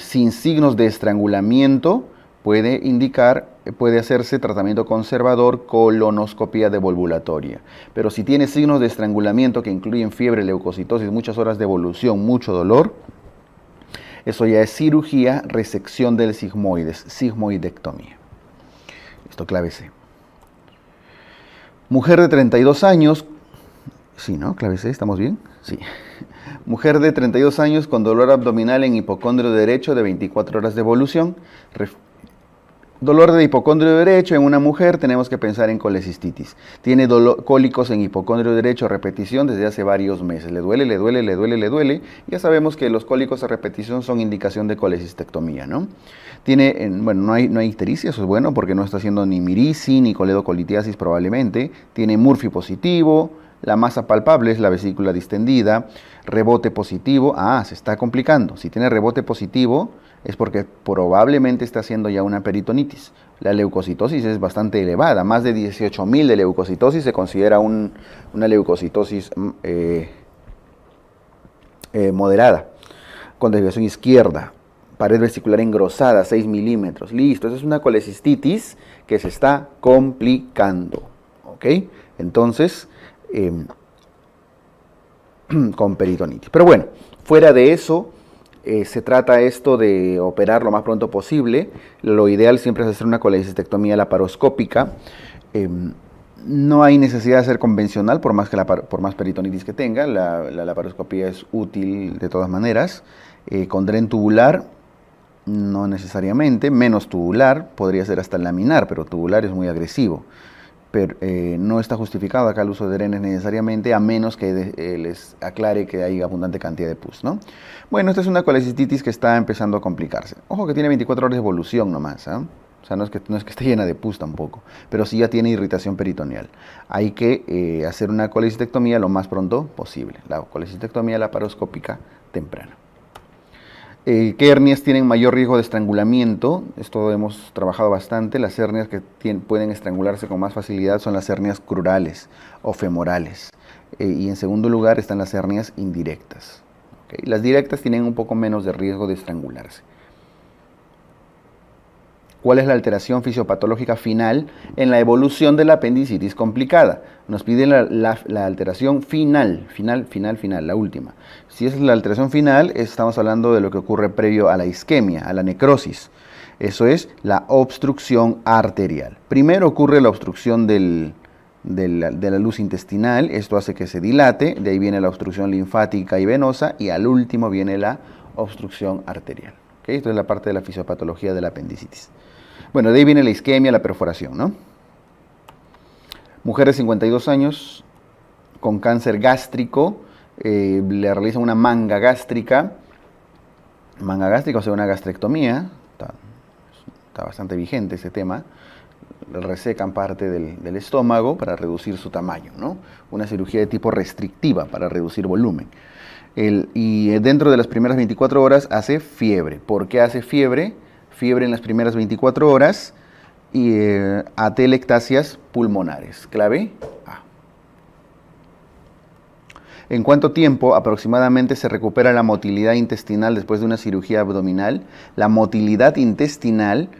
Speaker 3: sin signos de estrangulamiento, puede hacerse tratamiento conservador, colonoscopía devolvulatoria. Pero si tiene signos de estrangulamiento que incluyen fiebre, leucocitosis, muchas horas de evolución, mucho dolor, eso ya es cirugía, resección del sigmoides, sigmoidectomía. Esto clave C. Mujer de 32 años, sí, ¿no? Clave C, ¿estamos bien? Sí. Mujer de 32 años con dolor abdominal en hipocondrio derecho de 24 horas de evolución. Dolor de hipocondrio derecho en una mujer, tenemos que pensar en colecistitis. Tiene cólicos en hipocondrio derecho a repetición desde hace varios meses. Le duele. Ya sabemos que los cólicos a repetición son indicación de colecistectomía, ¿no? No hay ictericia, eso es bueno porque no está haciendo ni mirisis ni coledocolitiasis probablemente. Tiene Murphy positivo, la masa palpable es la vesícula distendida, rebote positivo, se está complicando. Si tiene rebote positivo es porque probablemente está haciendo ya una peritonitis. La leucocitosis es bastante elevada, más de 18.000 de leucocitosis se considera una leucocitosis moderada, con desviación izquierda, pared vesicular engrosada, 6 milímetros. Listo, esa es una colecistitis que se está complicando. ¿Ok? Entonces, con peritonitis. Pero bueno, fuera de eso, se trata esto de operar lo más pronto posible. Lo ideal siempre es hacer una colecistectomía laparoscópica. No hay necesidad de hacer convencional, por más peritonitis que tenga. La laparoscopía es útil de todas maneras. Con dren tubular, no necesariamente. Menos tubular, podría ser hasta laminar, pero tubular es muy agresivo. Pero no está justificado acá el uso de drenes necesariamente, a menos que les aclare que hay abundante cantidad de pus, ¿no? Bueno, esta es una colecistitis que está empezando a complicarse. Ojo que tiene 24 horas de evolución nomás, ¿eh? O sea, no es que esté llena de pus tampoco, pero sí ya tiene irritación peritoneal. Hay que hacer una colecistectomía lo más pronto posible, la colecistectomía laparoscópica temprana. ¿Qué hernias tienen mayor riesgo de estrangulamiento? Esto hemos trabajado bastante. Las hernias que pueden estrangularse con más facilidad son las hernias crurales o femorales. Y en segundo lugar están las hernias indirectas. ¿Okay? Las directas tienen un poco menos de riesgo de estrangularse. ¿Cuál es la alteración fisiopatológica final en la evolución de la apendicitis complicada? Nos piden la alteración final, la última. Si es la alteración final, estamos hablando de lo que ocurre previo a la isquemia, a la necrosis. Eso es la obstrucción arterial. Primero ocurre la obstrucción de la luz intestinal, esto hace que se dilate, de ahí viene la obstrucción linfática y venosa, y al último viene la obstrucción arterial. ¿Okay? Esto es la parte de la fisiopatología de la apendicitis. Bueno, de ahí viene la isquemia, la perforación, ¿no? Mujer de 52 años con cáncer gástrico, le realizan una manga gástrica, o sea, una gastrectomía, está bastante vigente ese tema. le resecan parte del estómago para reducir su tamaño, ¿no? Una cirugía de tipo restrictiva para reducir volumen. Y dentro de las primeras 24 horas hace fiebre. ¿Por qué hace fiebre? Fiebre en las primeras 24 horas y atelectasias pulmonares. Clave A. ¿En cuánto tiempo aproximadamente se recupera la motilidad intestinal después de una cirugía abdominal? La motilidad intestinal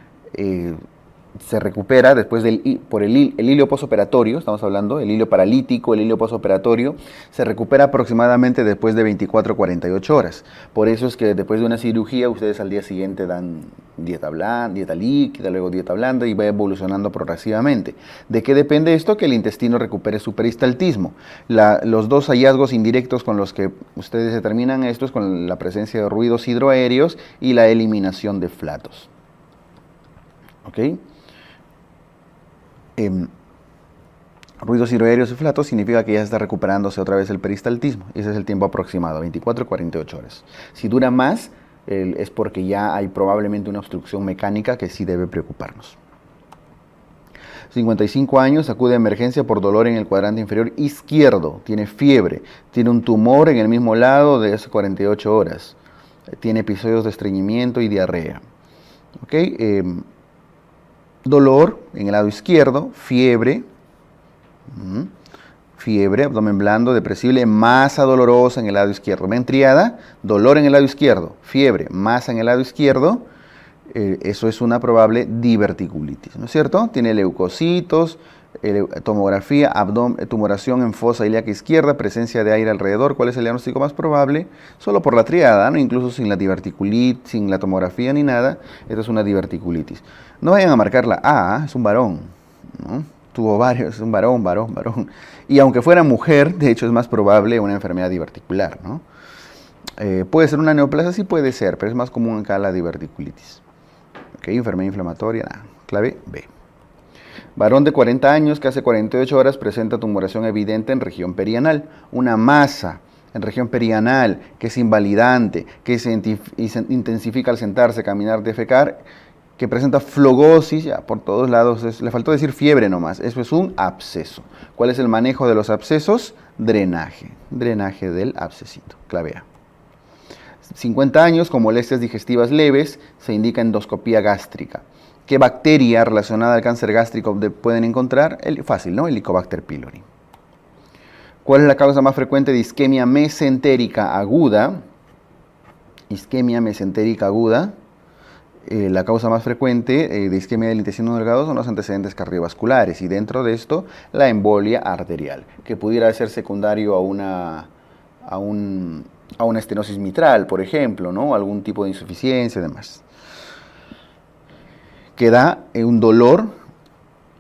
Speaker 3: se recupera después por el hilio posoperatorio, estamos hablando, el hilio paralítico, el hilio posoperatorio, se recupera aproximadamente después de 24 a 48 horas. Por eso es que después de una cirugía ustedes al día siguiente dan dieta blanda, dieta líquida, luego dieta blanda y va evolucionando progresivamente. ¿De qué depende esto? Que el intestino recupere su peristaltismo. Los dos hallazgos indirectos con los que ustedes determinan esto es con la presencia de ruidos hidroaéreos y la eliminación de flatos. ¿Ok? Ruidos hidroaéreos y flatos significa que ya está recuperándose otra vez el peristaltismo. Ese es el tiempo aproximado, 24 a 48 horas. Si dura más, es porque ya hay probablemente una obstrucción mecánica que sí debe preocuparnos. 55 años, acude a emergencia por dolor en el cuadrante inferior izquierdo. Tiene fiebre, tiene un tumor en el mismo lado de hace 48 horas. Tiene episodios de estreñimiento y diarrea. ¿Ok? Dolor en el lado izquierdo, fiebre, abdomen blando, depresible, masa dolorosa en el lado izquierdo. Ven triada, dolor en el lado izquierdo, fiebre, masa en el lado izquierdo, eso es una probable diverticulitis, ¿no es cierto? Tiene leucocitos, tomografía, tumoración en fosa ilíaca izquierda, presencia de aire alrededor. ¿Cuál es el diagnóstico más probable? Solo por la triada, ¿no? Incluso sin la diverticulitis, sin la tomografía ni nada, esto es una diverticulitis. No vayan a marcar la A, es un varón, ¿no? Tuvo varios, es un varón. Y aunque fuera mujer, de hecho es más probable una enfermedad diverticular, ¿no? Puede ser una neoplasia, sí puede ser, pero es más común acá la diverticulitis. ¿Ok? Enfermedad inflamatoria, nada. Clave B. Varón de 40 años que hace 48 horas presenta tumoración evidente en región perianal. Una masa en región perianal que es invalidante, que se intensifica al sentarse, caminar, defecar, que presenta flogosis ya por todos lados. Le faltó decir fiebre nomás. Eso es un absceso. ¿Cuál es el manejo de los abscesos? Drenaje. Drenaje del abscesito. Clave A. 50 años con molestias digestivas leves, se indica endoscopía gástrica. ¿Qué bacteria relacionada al cáncer gástrico pueden encontrar? Fácil, ¿no? Helicobacter pylori. ¿Cuál es la causa más frecuente de isquemia mesentérica aguda? Isquemia mesentérica aguda. La causa más frecuente de isquemia del intestino delgado son los antecedentes cardiovasculares y dentro de esto la embolia arterial, que pudiera ser secundario a una estenosis mitral, por ejemplo, ¿no? Algún tipo de insuficiencia y demás. Que da un dolor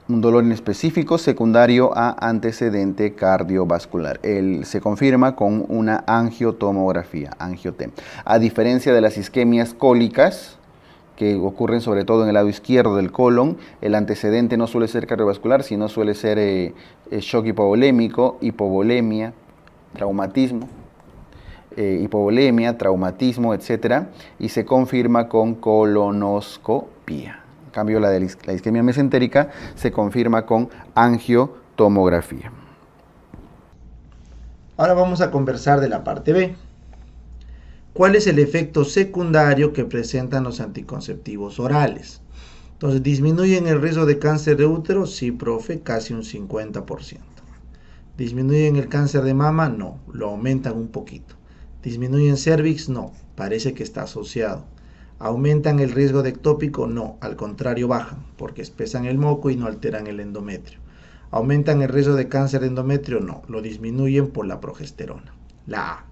Speaker 3: inespecífico secundario a antecedente cardiovascular. Se confirma con una angiotomografía, angiotem. A diferencia de las isquemias cólicas, que ocurren sobre todo en el lado izquierdo del colon, el antecedente no suele ser cardiovascular, sino suele ser shock hipovolémico, hipovolemia, traumatismo, etc. Y se confirma con colonoscopía. En cambio, la isquemia mesentérica se confirma con angiotomografía.
Speaker 4: Ahora vamos a conversar de la parte B. ¿Cuál es el efecto secundario que presentan los anticonceptivos orales? Entonces, ¿disminuyen el riesgo de cáncer de útero? Sí, profe, casi un 50%. ¿Disminuyen el cáncer de mama? No, lo aumentan un poquito. ¿Disminuyen cervix? No, parece que está asociado. ¿Aumentan el riesgo de ectópico? No, al contrario bajan, porque espesan el moco y no alteran el endometrio. ¿Aumentan el riesgo de cáncer de endometrio? No, lo disminuyen por la progesterona. La A.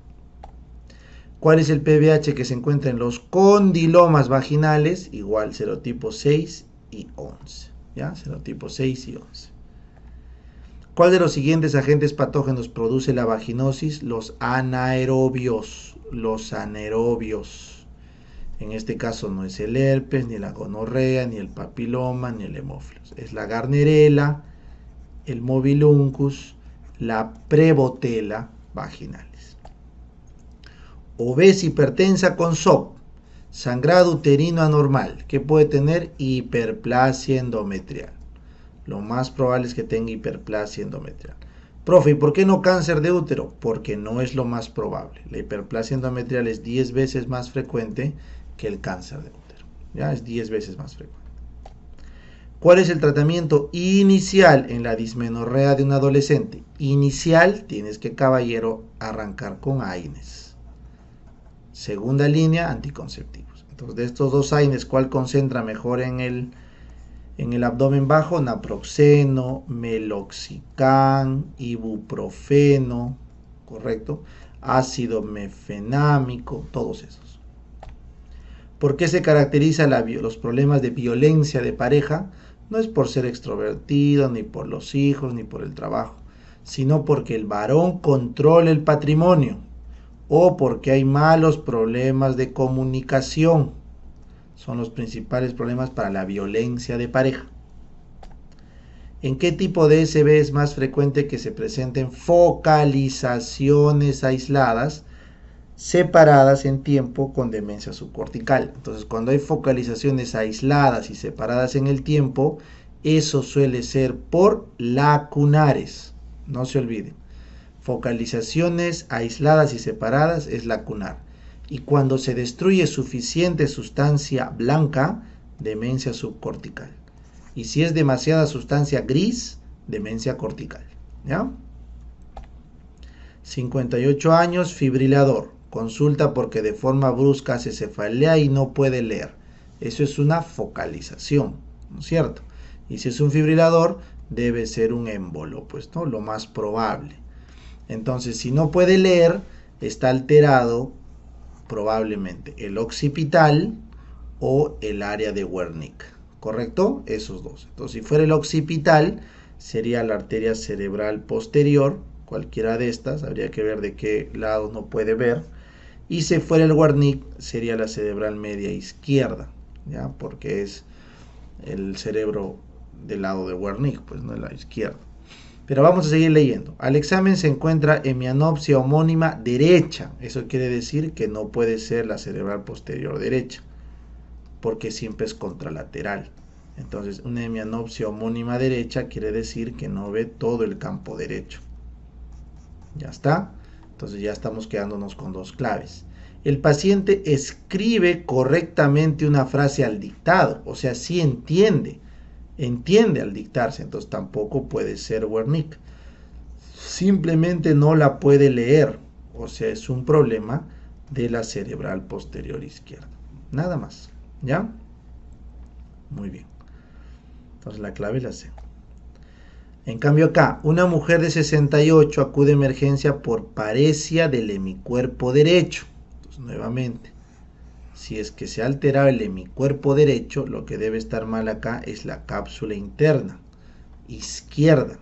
Speaker 4: ¿Cuál es el PBH que se encuentra en los condilomas vaginales? Igual, serotipo 6 y 11. ¿Ya? Serotipo 6 y 11. ¿Cuál de los siguientes agentes patógenos produce la vaginosis? Los anaerobios. Los anaerobios. En este caso no es el herpes, ni la gonorrea, ni el papiloma, ni el hemófilos. Es la Gardnerella, el mobiluncus, la prebotella vaginal. Obesia hipertensa con SOP, sangrado uterino anormal, que puede tener hiperplasia endometrial. lo más probable es que tenga hiperplasia endometrial. Profe, ¿y por qué no cáncer de útero? Porque no es lo más probable. La hiperplasia endometrial es 10 veces más frecuente que el cáncer de útero. Ya es 10 veces más frecuente. ¿Cuál es el tratamiento inicial en la dismenorrea de un adolescente? Inicial, tienes que, caballero, arrancar con AINES. Segunda línea, anticonceptivos. Entonces, de estos dos AINES, ¿cuál concentra mejor en el abdomen bajo? Naproxeno, meloxicam, ibuprofeno, ¿correcto? Ácido mefenámico, todos esos. ¿Por qué se caracteriza los problemas de violencia de pareja? No es por ser extrovertido, ni por los hijos, ni por el trabajo, sino porque el varón controla el patrimonio o porque hay malos problemas de comunicación. Son los principales problemas para la violencia de pareja. ¿En qué tipo de SB es más frecuente que se presenten focalizaciones aisladas, separadas en tiempo con demencia subcortical? Entonces, cuando hay focalizaciones aisladas y separadas en el tiempo, eso suele ser por lacunares. No se olviden. Focalizaciones aisladas y separadas es lacunar. Y cuando se destruye suficiente sustancia blanca, demencia subcortical. Y si es demasiada sustancia gris, demencia cortical. ¿Ya? 58 años, fibrilador. Consulta porque de forma brusca hace cefalea y no puede leer. Eso es una focalización, ¿no es cierto? Y si es un fibrilador, debe ser un émbolo, pues, ¿no? Lo más probable. Entonces, si no puede leer, está alterado probablemente el occipital o el área de Wernicke, ¿correcto? Esos dos. Entonces, si fuera el occipital, sería la arteria cerebral posterior, cualquiera de estas, habría que ver de qué lado no puede ver. Y si fuera el Wernicke, sería la cerebral media izquierda, ¿ya? Porque es el cerebro del lado de Wernicke, pues no el lado izquierdo. Pero vamos a seguir leyendo. Al examen se encuentra hemianopsia homónima derecha. Eso quiere decir que no puede ser la cerebral posterior derecha, porque siempre es contralateral. Entonces, una hemianopsia homónima derecha quiere decir que no ve todo el campo derecho. Ya está. Entonces ya estamos quedándonos con dos claves. El paciente escribe correctamente una frase al dictado. O sea, sí entiende al dictarse, entonces tampoco puede ser Wernicke. Simplemente no la puede leer, o sea, es un problema de la cerebral posterior izquierda. Nada más, ¿ya? Muy bien. Entonces la clave la sé. En cambio acá, una mujer de 68 acude a emergencia por paresia del hemicuerpo derecho. Entonces nuevamente, si es que se ha alterado el hemicuerpo derecho, lo que debe estar mal acá es la cápsula interna izquierda.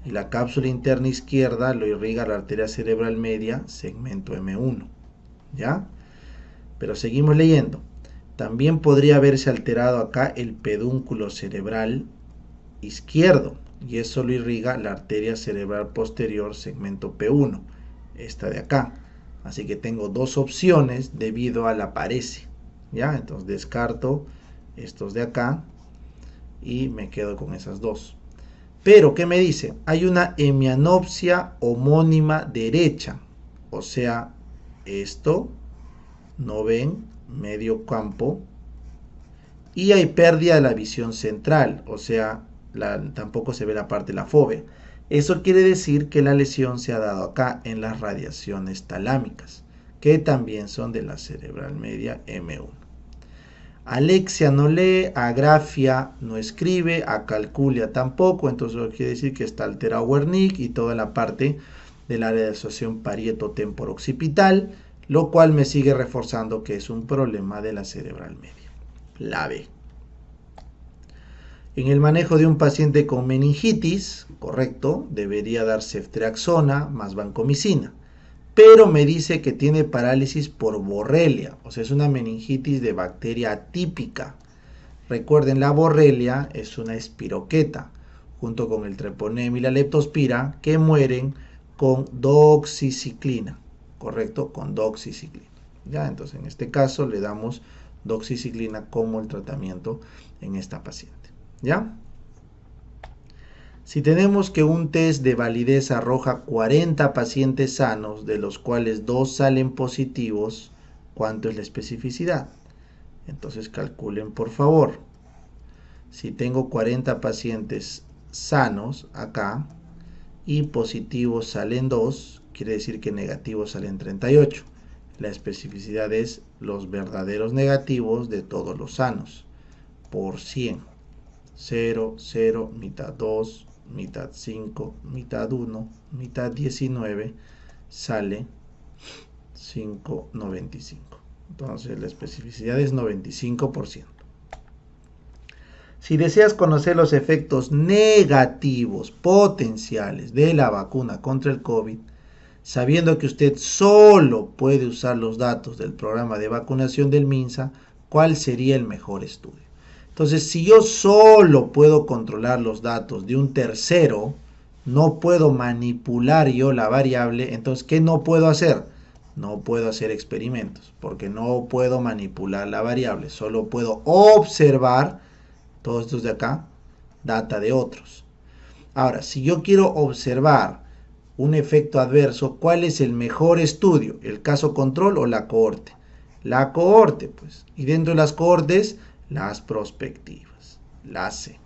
Speaker 4: Y la cápsula interna izquierda lo irriga la arteria cerebral media, segmento M1. ¿Ya? Pero seguimos leyendo. También podría haberse alterado acá el pedúnculo cerebral izquierdo. Y eso lo irriga la arteria cerebral posterior, segmento P1. Esta de acá. Así que tengo dos opciones debido a la paresia. ¿Ya? Entonces descarto estos de acá y me quedo con esas dos. Pero, ¿qué me dice? Hay una hemianopsia homónima derecha. O sea, esto, no ven, medio campo. Y hay pérdida de la visión central. O sea, tampoco se ve la parte de la fóvea. Eso quiere decir que la lesión se ha dado acá en las radiaciones talámicas, que también son de la cerebral media M1. Alexia no lee, agrafia no escribe, acalculia tampoco, entonces eso quiere decir que está alterado Wernicke y toda la parte del área de asociación parieto-temporo-occipital, lo cual me sigue reforzando que es un problema de la cerebral media. La B. En el manejo de un paciente con meningitis, correcto, debería dar ceftriaxona más vancomicina. Pero me dice que tiene parálisis por borrelia, o sea, es una meningitis de bacteria atípica. Recuerden, la borrelia es una espiroqueta, junto con el treponema y la leptospira, que mueren con doxiciclina, correcto, con doxiciclina. Ya, entonces en este caso le damos doxiciclina como el tratamiento en esta paciente. ¿Ya? Si tenemos que un test de validez arroja 40 pacientes sanos, de los cuales 2 salen positivos, ¿cuánto es la especificidad? Entonces calculen por favor. Si tengo 40 pacientes sanos acá y positivos salen 2, quiere decir que negativos salen 38. La especificidad es los verdaderos negativos de todos los sanos por 100. 0, 0, mitad 2, mitad 5, mitad 1, mitad 19, sale 5,95. Entonces la especificidad es 95%. Si deseas conocer los efectos negativos potenciales de la vacuna contra el COVID, sabiendo que usted solo puede usar los datos del programa de vacunación del MINSA, ¿cuál sería el mejor estudio? Entonces, si yo solo puedo controlar los datos de un tercero, no puedo manipular yo la variable, entonces, ¿qué no puedo hacer? No puedo hacer experimentos, porque no puedo manipular la variable, solo puedo observar, todos estos de acá, data de otros. Ahora, si yo quiero observar un efecto adverso, ¿cuál es el mejor estudio? ¿El caso control o la cohorte? La cohorte, pues. Y dentro de las cohortes, las prospectivas. La C.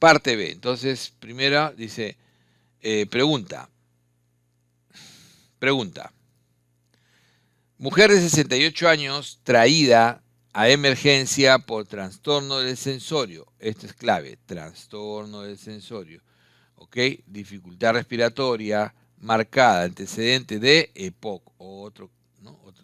Speaker 5: Parte B. Entonces, primera dice, pregunta. Mujer de 68 años traída a emergencia por trastorno del sensorio. Esto es clave, trastorno del sensorio. ¿Ok? Dificultad respiratoria marcada, antecedente de EPOC.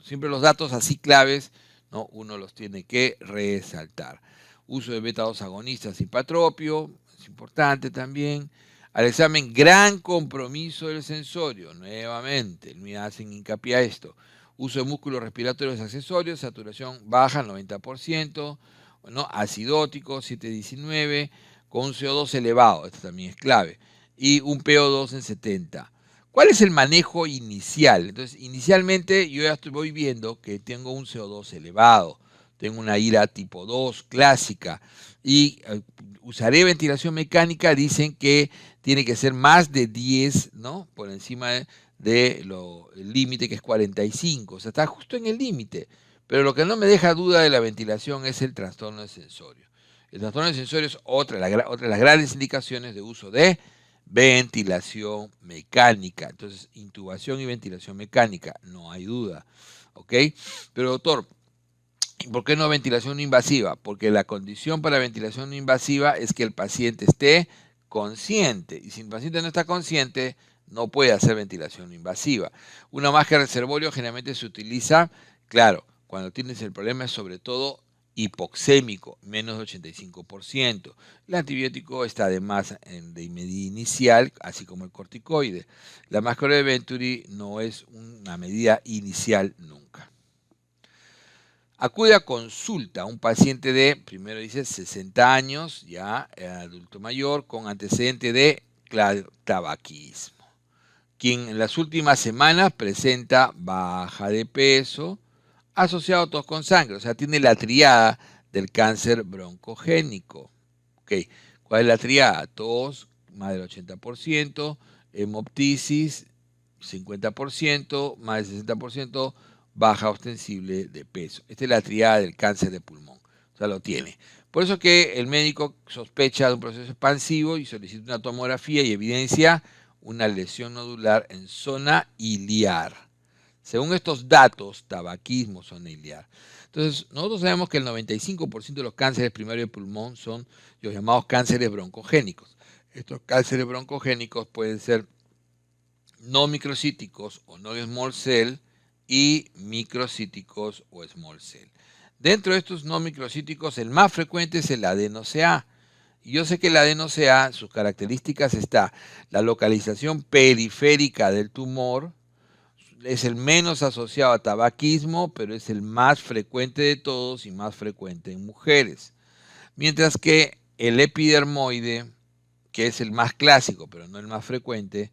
Speaker 5: Siempre los datos así claves, ¿no? Uno los tiene que resaltar. Uso de beta-2 agonistas hipatropio, es importante también. Al examen, gran compromiso del sensorio. Nuevamente, me hacen hincapié a esto. Uso de músculos respiratorios accesorios, saturación baja, 90%, ¿no? Acidótico, 719, con un CO2 elevado, esto también es clave, y un PO2 en 70. ¿Cuál es el manejo inicial? Entonces, inicialmente yo ya voy viendo que tengo un CO2 elevado, tengo una IRA tipo 2 clásica, y usaré ventilación mecánica, dicen que tiene que ser más de 10, ¿no? Por encima del límite que es 45, o sea, está justo en el límite. Pero lo que no me deja duda de la ventilación es el trastorno del sensorio. El trastorno del sensorio es otra de las grandes indicaciones de uso de ventilación mecánica. Entonces, intubación y ventilación mecánica, no hay duda. ¿Ok? Pero doctor, ¿por qué no ventilación no invasiva? Porque la condición para ventilación no invasiva es que el paciente esté consciente. Y si el paciente no está consciente, no puede hacer ventilación no invasiva. Una máscara de reservorio generalmente se utiliza, claro, cuando tienes el problema es sobre todo hipoxémico, menos de 85%. El antibiótico está además de medida inicial, así como el corticoide. La máscara de Venturi no es una medida inicial nunca. Acude a consulta un paciente de, primero dice, 60 años, ya adulto mayor, con antecedente de tabaquismo, quien en las últimas semanas presenta baja de peso, asociado a tos con sangre, o sea, tiene la triada del cáncer broncogénico. Okay. ¿Cuál es la triada? Tos, más del 80%, hemoptisis, 50%, más del 60%, baja ostensible de peso. Esta es la triada del cáncer de pulmón, o sea, lo tiene. Por eso que el médico sospecha de un proceso expansivo y solicita una tomografía y evidencia una lesión nodular en zona iliar. Según estos datos, tabaquismo, zona iliar. Entonces, nosotros sabemos que el 95% de los cánceres primarios de pulmón son los llamados cánceres broncogénicos. Estos cánceres broncogénicos pueden ser no microcíticos o no small cell y microcíticos o small cell. Dentro de estos no microcíticos, el más frecuente es el adeno-CA. Y yo sé que el adeno-CA, sus características está la localización periférica del tumor, es el menos asociado a tabaquismo, pero es el más frecuente de todos y más frecuente en mujeres. Mientras que el epidermoide, que es el más clásico, pero no el más frecuente,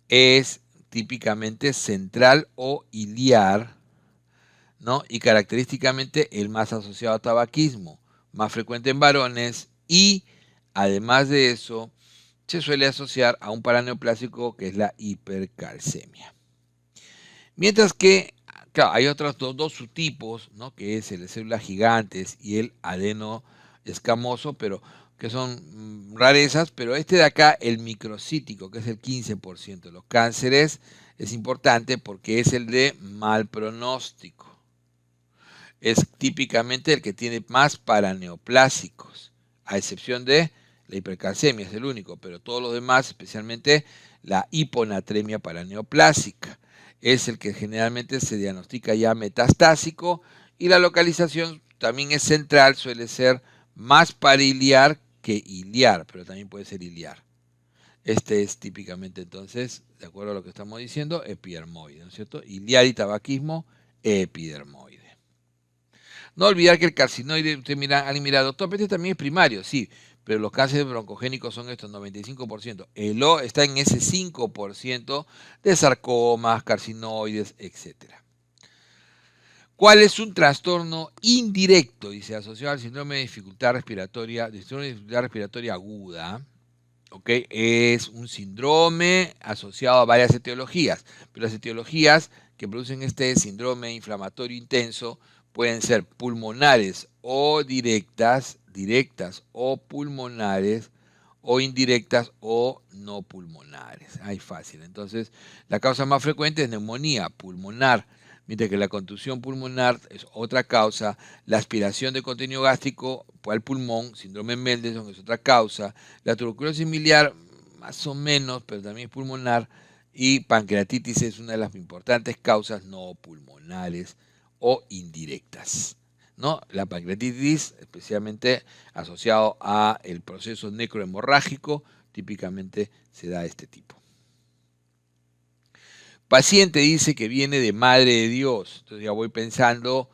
Speaker 5: es típicamente central o iliar, ¿no? Y característicamente el más asociado a tabaquismo, más frecuente en varones y, además de eso, se suele asociar a un paraneoplásico que es la hipercalcemia. Mientras que, claro, hay otros dos subtipos, ¿no? Que es el de células gigantes y el adeno escamoso, pero que son rarezas, pero este de acá, el microcítico, que es el 15% de los cánceres, es importante porque es el de mal pronóstico. Es típicamente el que tiene más paraneoplásicos, a excepción de la hipercalcemia, es el único, pero todos los demás, especialmente la hiponatremia paraneoplásica, es el que generalmente se diagnostica ya metastásico y la localización también es central, suele ser más pariliar que iliar, pero también puede ser iliar. Este es típicamente entonces, de acuerdo a lo que estamos diciendo, epidermoide, ¿no es cierto? Iliar y tabaquismo, epidermoide. No olvidar que el carcinoide, usted mira, alguien mira, doctor, pero este también es primario, sí, pero los cánceres broncogénicos son estos 95%. El O está en ese 5% de sarcomas, carcinoides, etc. ¿Cuál es un trastorno indirecto? Dice, asociado al síndrome de dificultad respiratoria aguda. ¿Okay? Es un síndrome asociado a varias etiologías, pero las etiologías que producen este síndrome inflamatorio intenso pueden ser pulmonares o directas o pulmonares o indirectas o no pulmonares. Ahí fácil. Entonces, la causa más frecuente es neumonía pulmonar, mientras que la contusión pulmonar es otra causa, la aspiración de contenido gástrico al pulmón, síndrome Mendelssohn es otra causa, la tuberculosis miliar más o menos, pero también es pulmonar, y pancreatitis es una de las importantes causas no pulmonares o indirectas, ¿no? La pancreatitis, especialmente asociado a el proceso necrohemorrágico, típicamente se da este tipo. Paciente dice que viene de Madre de Dios, entonces ya voy pensando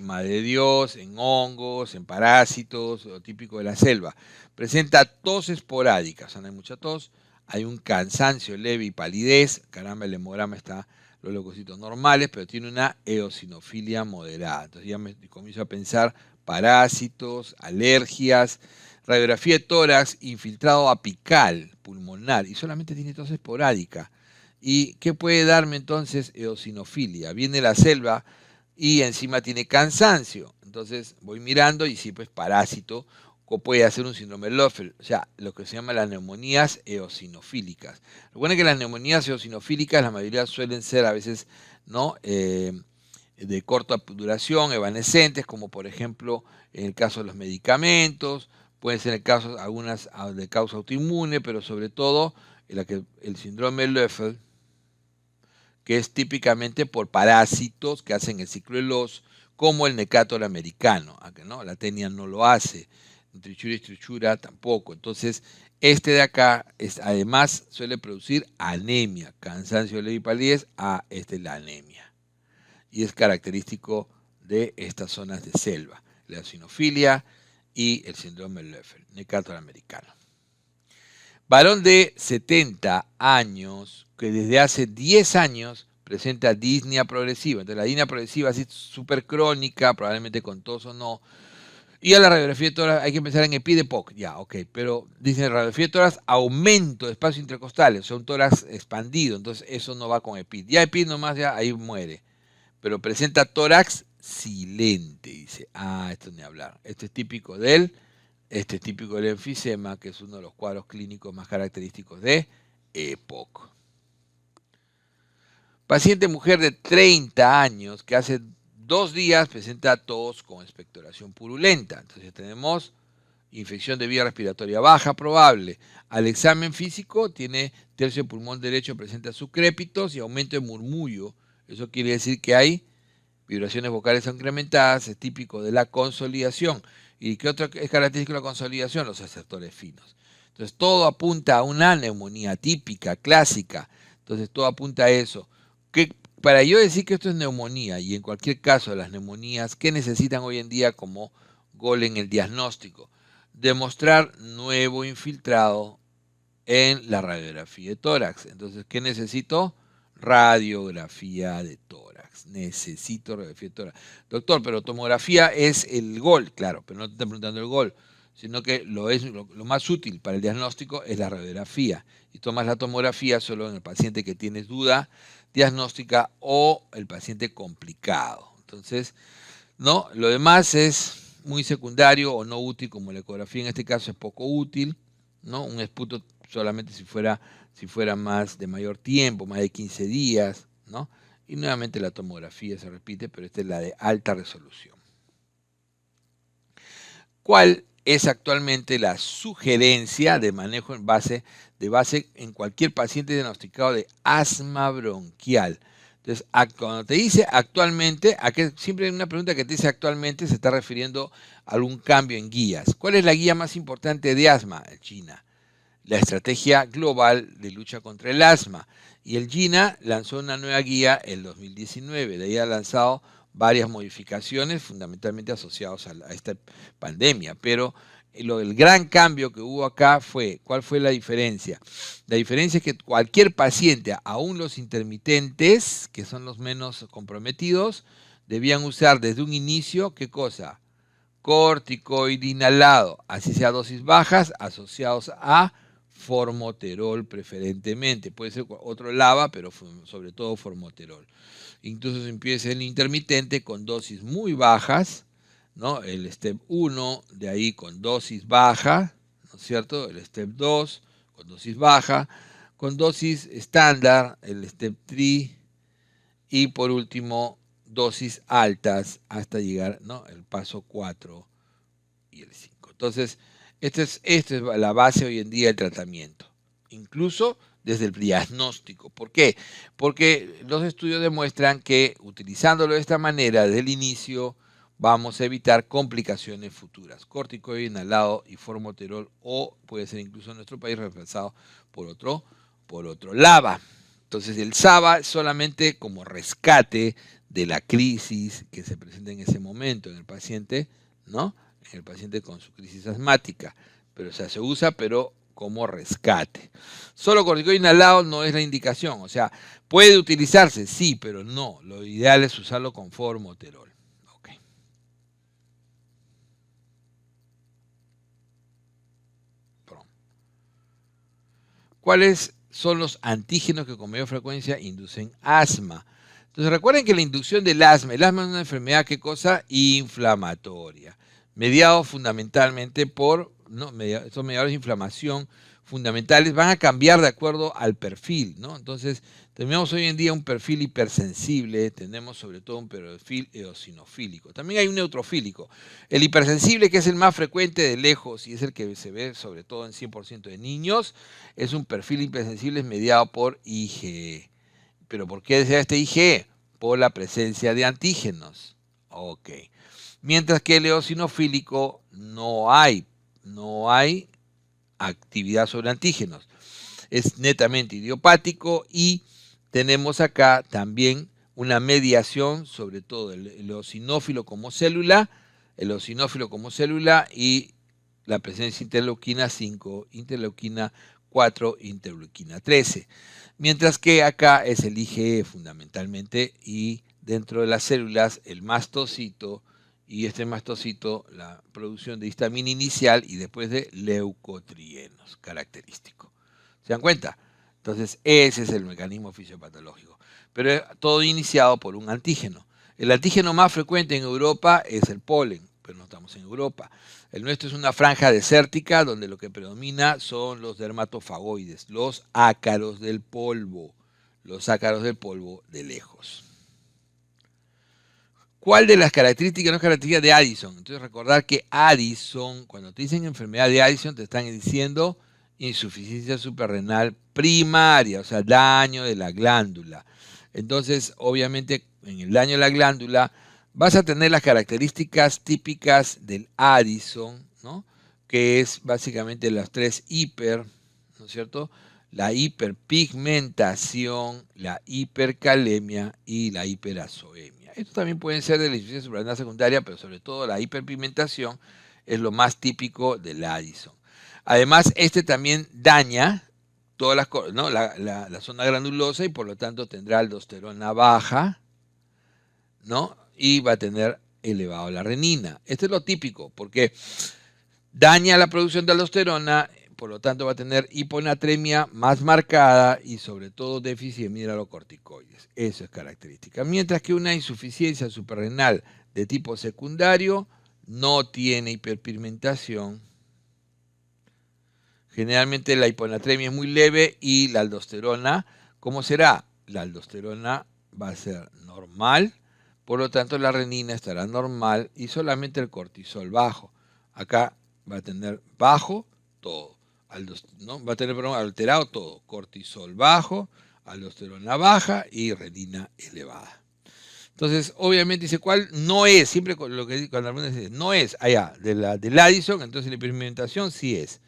Speaker 5: Madre de Dios, en hongos, en parásitos, lo típico de la selva. Presenta tos esporádica, o sea, no hay mucha tos, hay un cansancio leve y palidez, caramba, el hemograma está los leucocitos normales, pero tiene una eosinofilia moderada. Entonces ya me comienzo a pensar parásitos, alergias, radiografía de tórax, infiltrado apical, pulmonar, y solamente tiene tos esporádica. ¿Y qué puede darme entonces eosinofilia? Viene la selva y encima tiene cansancio. Entonces voy mirando y sí, pues parásito, o puede hacer un síndrome de Löffel, o sea, lo que se llama las neumonías eosinofílicas. Lo bueno es que las neumonías eosinofílicas, la mayoría suelen ser a veces, ¿no? De corta duración, evanescentes, como por ejemplo en el caso de los medicamentos, pueden ser en el caso algunas de causa autoinmune, pero sobre todo el síndrome de Löffel, que es típicamente por parásitos que hacen el ciclo de los, como el Necator americano, ¿no? La tenia no lo hace, Trichura y Trichura tampoco. Entonces, este de acá además suele producir anemia, cansancio leve y palidez, esta es la anemia. Y es característico de estas zonas de selva, la eosinofilia y el síndrome de Löffel, Necator americano. Varón de 70 años que desde hace 10 años presenta disnea progresiva. Entonces la disnea progresiva así súper crónica, probablemente con tos o no. Y a la radiografía de tórax hay que pensar en EPI de POC. Ya, ok, pero dice radiografía de tórax, aumento de espacios intercostales, o sea, un tórax expandido. Entonces eso no va con EPI. Ya EPI nomás, ya ahí muere. Pero presenta tórax silente, dice. Esto ni hablar. Esto es típico del enfisema, que es uno de los cuadros clínicos más característicos de EPOC. Paciente mujer de 30 años que hace 2 días presenta tos con expectoración purulenta. Entonces tenemos infección de vía respiratoria baja probable. Al examen físico tiene tercio de pulmón derecho, presenta sucrépitos y aumento de murmullo. Eso quiere decir que hay vibraciones vocales incrementadas, es típico de la consolidación. ¿Y qué otra es característico de la consolidación? Los asertores finos. Entonces todo apunta a una neumonía típica, clásica. Entonces todo apunta a eso. Para yo decir que esto es neumonía, y en cualquier caso de las neumonías, ¿qué necesitan hoy en día como gol en el diagnóstico? Demostrar nuevo infiltrado en la radiografía de tórax. Entonces, ¿qué necesito? Radiografía de tórax. horas. Necesito radiografía tórax. Doctor, pero tomografía es el gol, claro, pero no te están preguntando el gol, sino que lo más útil para el diagnóstico es la radiografía. Y tomas la tomografía solo en el paciente que tienes duda diagnóstica o el paciente complicado. Entonces, no, lo demás es muy secundario o no útil, como la ecografía en este caso es poco útil, ¿no? Un esputo solamente si fuera más de mayor tiempo, más de 15 días, ¿no? Y nuevamente la tomografía se repite, pero esta es la de alta resolución. ¿Cuál es actualmente la sugerencia de manejo de base en cualquier paciente diagnosticado de asma bronquial? Entonces, cuando te dice actualmente, siempre hay una pregunta que te dice actualmente, se está refiriendo a algún cambio en guías. ¿Cuál es la guía más importante de asma? El GINA. La Estrategia Global de Lucha contra el Asma. Y el GINA lanzó una nueva guía el 2019. De ahí ha lanzado varias modificaciones, fundamentalmente asociadas a esta pandemia. Pero el gran cambio que hubo acá ¿cuál fue la diferencia? La diferencia es que cualquier paciente, aún los intermitentes, que son los menos comprometidos, debían usar desde un inicio, ¿qué cosa? Corticoide inhalado, así sea dosis bajas, asociados a formoterol preferentemente. Puede ser otro LABA, pero sobre todo formoterol. Incluso se empieza el intermitente con dosis muy bajas, ¿no? El step 1, de ahí con dosis baja, ¿no es cierto? El step 2 con dosis baja, con dosis estándar, el step 3, y por último dosis altas hasta llegar, ¿no? El paso 4 y el 5. Entonces, esta es la base hoy en día del tratamiento, incluso desde el diagnóstico. ¿Por qué? Porque los estudios demuestran que utilizándolo de esta manera desde el inicio vamos a evitar complicaciones futuras. Corticoide inhalado y formoterol, o puede ser incluso en nuestro país reemplazado por otro LABA. Entonces el SABA solamente como rescate de la crisis que se presenta en ese momento en el paciente, ¿no? En el paciente con su crisis asmática. Pero o sea, se usa, pero como rescate. Solo corticoide inhalado no es la indicación. O sea, puede utilizarse, sí, pero no. Lo ideal es usarlo con formoterol. Okay. ¿Cuáles son los antígenos que con mayor frecuencia inducen asma? Entonces recuerden que la inducción del asma, el asma es una enfermedad, ¿qué cosa? Inflamatoria, mediado fundamentalmente por, ¿no? Estos mediadores de inflamación fundamentales van a cambiar de acuerdo al perfil, ¿no? Entonces tenemos hoy en día un perfil hipersensible, tenemos sobre todo un perfil eosinofílico. También hay un neutrofílico. El hipersensible, que es el más frecuente de lejos y es el que se ve sobre todo en 100% de niños, es un perfil hipersensible mediado por IgE. ¿Pero por qué desea este IgE? Por la presencia de antígenos. Ok. Mientras que el eosinofílico no hay actividad sobre antígenos. Es netamente idiopático y tenemos acá también una mediación, sobre todo el eosinófilo como célula, y la presencia de interleuquina 5, interleuquina 4, interleuquina 13. Mientras que acá es el IgE fundamentalmente y dentro de las células el mastocito, y este mastocito la producción de histamina inicial y después de leucotrienos característico. ¿Se dan cuenta? Entonces ese es el mecanismo fisiopatológico. Pero todo iniciado por un antígeno. El antígeno más frecuente en Europa es el polen, pero no estamos en Europa. El nuestro es una franja desértica donde lo que predomina son los dermatofagoides, los ácaros del polvo de lejos. ¿Cuál de las características no es característica de Addison? Entonces recordar que Addison, cuando te dicen enfermedad de Addison, te están diciendo insuficiencia suprarrenal primaria, o sea, daño de la glándula. Entonces, obviamente, en el daño de la glándula vas a tener las características típicas del Addison, ¿no? Que es básicamente las 3 hiper, ¿no es cierto? La hiperpigmentación, la hipercalemia y la hiperazoemia. Estos también pueden ser de la insuficiencia suprarrenal secundaria, pero sobre todo la hiperpigmentación es lo más típico del Addison. Además, este también daña todas las, ¿no? la zona granulosa y por lo tanto tendrá aldosterona baja, ¿no? Y va a tener elevado la renina. Esto es lo típico, porque daña la producción de aldosterona, por lo tanto va a tener hiponatremia más marcada y sobre todo déficit de mineralocorticoides. Eso es característica. Mientras que una insuficiencia suprarrenal de tipo secundario no tiene hiperpigmentación. Generalmente la hiponatremia es muy leve y la aldosterona, ¿cómo será? La aldosterona va a ser normal, por lo tanto la renina estará normal y solamente el cortisol bajo. Acá va a tener bajo todo, ¿no? Va a tener alterado todo, cortisol bajo, aldosterona baja y renina elevada. Entonces, obviamente dice, ¿cuál no es? Siempre lo que cuando algunos dicen, no es allá, del Addison, entonces la hiperpigmentación sí es.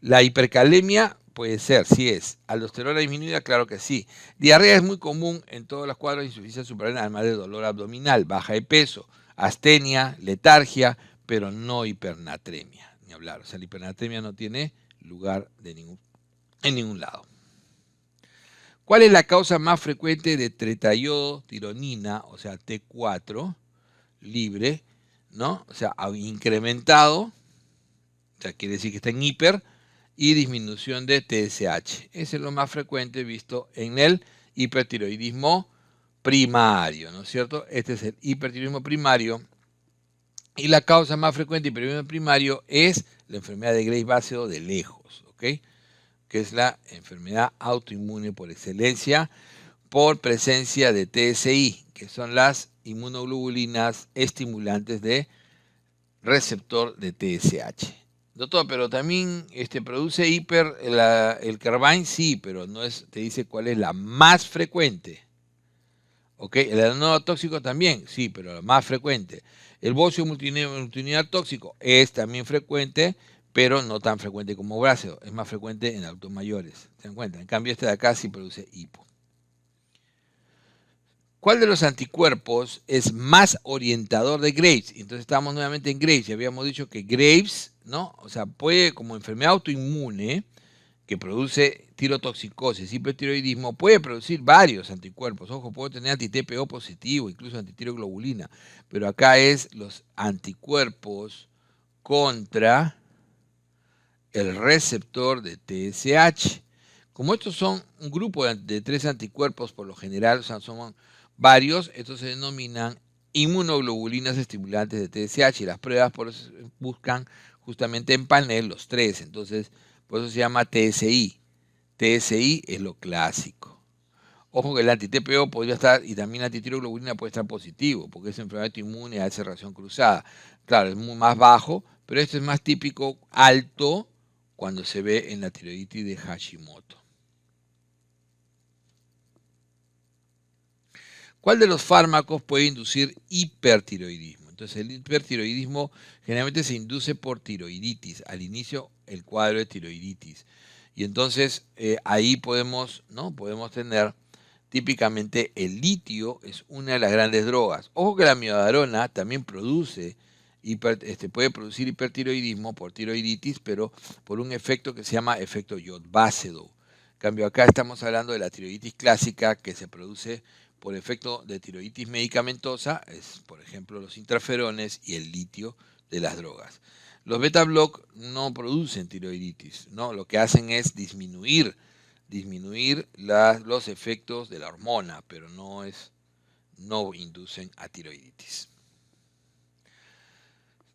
Speaker 5: La hipercalemia puede ser, sí es. Aldosterona disminuida, claro que sí. Diarrea es muy común en todos los cuadros de insuficiencia suprarrenal, además de dolor abdominal, baja de peso, astenia, letargia, pero no hipernatremia, ni hablar. O sea, la hipernatremia no tiene lugar en ningún lado. ¿Cuál es la causa más frecuente de tetraiodotironina, o sea, T4, libre, ¿no? O sea, incrementado, o sea, quiere decir que está en hiper, y disminución de TSH. Ese es lo más frecuente visto en el hipertiroidismo primario, ¿no es cierto? Este es el hipertiroidismo primario. Y la causa más frecuente de hipertiroidismo primario es la enfermedad de Graves-Básedo de lejos, ¿ok? Que es la enfermedad autoinmune por excelencia, por presencia de TSI, que son las inmunoglobulinas estimulantes de receptor de TSH. Doctor, pero también produce hiper, el Carbyne, sí, pero no es, te dice cuál es la más frecuente. ¿Ok? El adenodo tóxico también, sí, pero la más frecuente. El bocio multiunidad tóxico es también frecuente, pero no tan frecuente como bráceo. Es más frecuente en adultos mayores. ¿Se dan cuenta? En cambio, este de acá sí produce hipo. ¿Cuál de los anticuerpos es más orientador de Graves? Entonces estamos nuevamente en Graves. Ya habíamos dicho que Graves, ¿no? O sea, puede, como enfermedad autoinmune, que produce tirotoxicosis, hipertiroidismo, puede producir varios anticuerpos. Ojo, puede tener anti-TPO positivo, incluso antitiroglobulina. Pero acá es los anticuerpos contra el receptor de TSH. Como estos son un grupo de 3 anticuerpos, por lo general, o sea, son varios, estos se denominan inmunoglobulinas estimulantes de TSH y las pruebas buscan justamente en panel los 3, entonces por eso se llama TSI. TSI es lo clásico. Ojo que el anti-TPO podría estar, y también la antitiroglobulina puede estar positivo, porque es enfermedad autoinmune, hace reacción cruzada. Claro, es muy más bajo, pero esto es más típico alto cuando se ve en la tiroiditis de Hashimoto. ¿Cuál de los fármacos puede inducir hipertiroidismo? Entonces, el hipertiroidismo generalmente se induce por tiroiditis. Al inicio, el cuadro de tiroiditis. Y entonces, ahí podemos tener típicamente el litio, es una de las grandes drogas. Ojo que la miodarona también puede producir hipertiroidismo por tiroiditis, pero por un efecto que se llama efecto Jod-Basedow. En cambio, acá estamos hablando de la tiroiditis clásica que se produce por efecto de tiroiditis medicamentosa, es por ejemplo los interferones y el litio de las drogas. Los beta-block no producen tiroiditis, ¿no? Lo que hacen es disminuir los efectos de la hormona, pero no inducen a tiroiditis.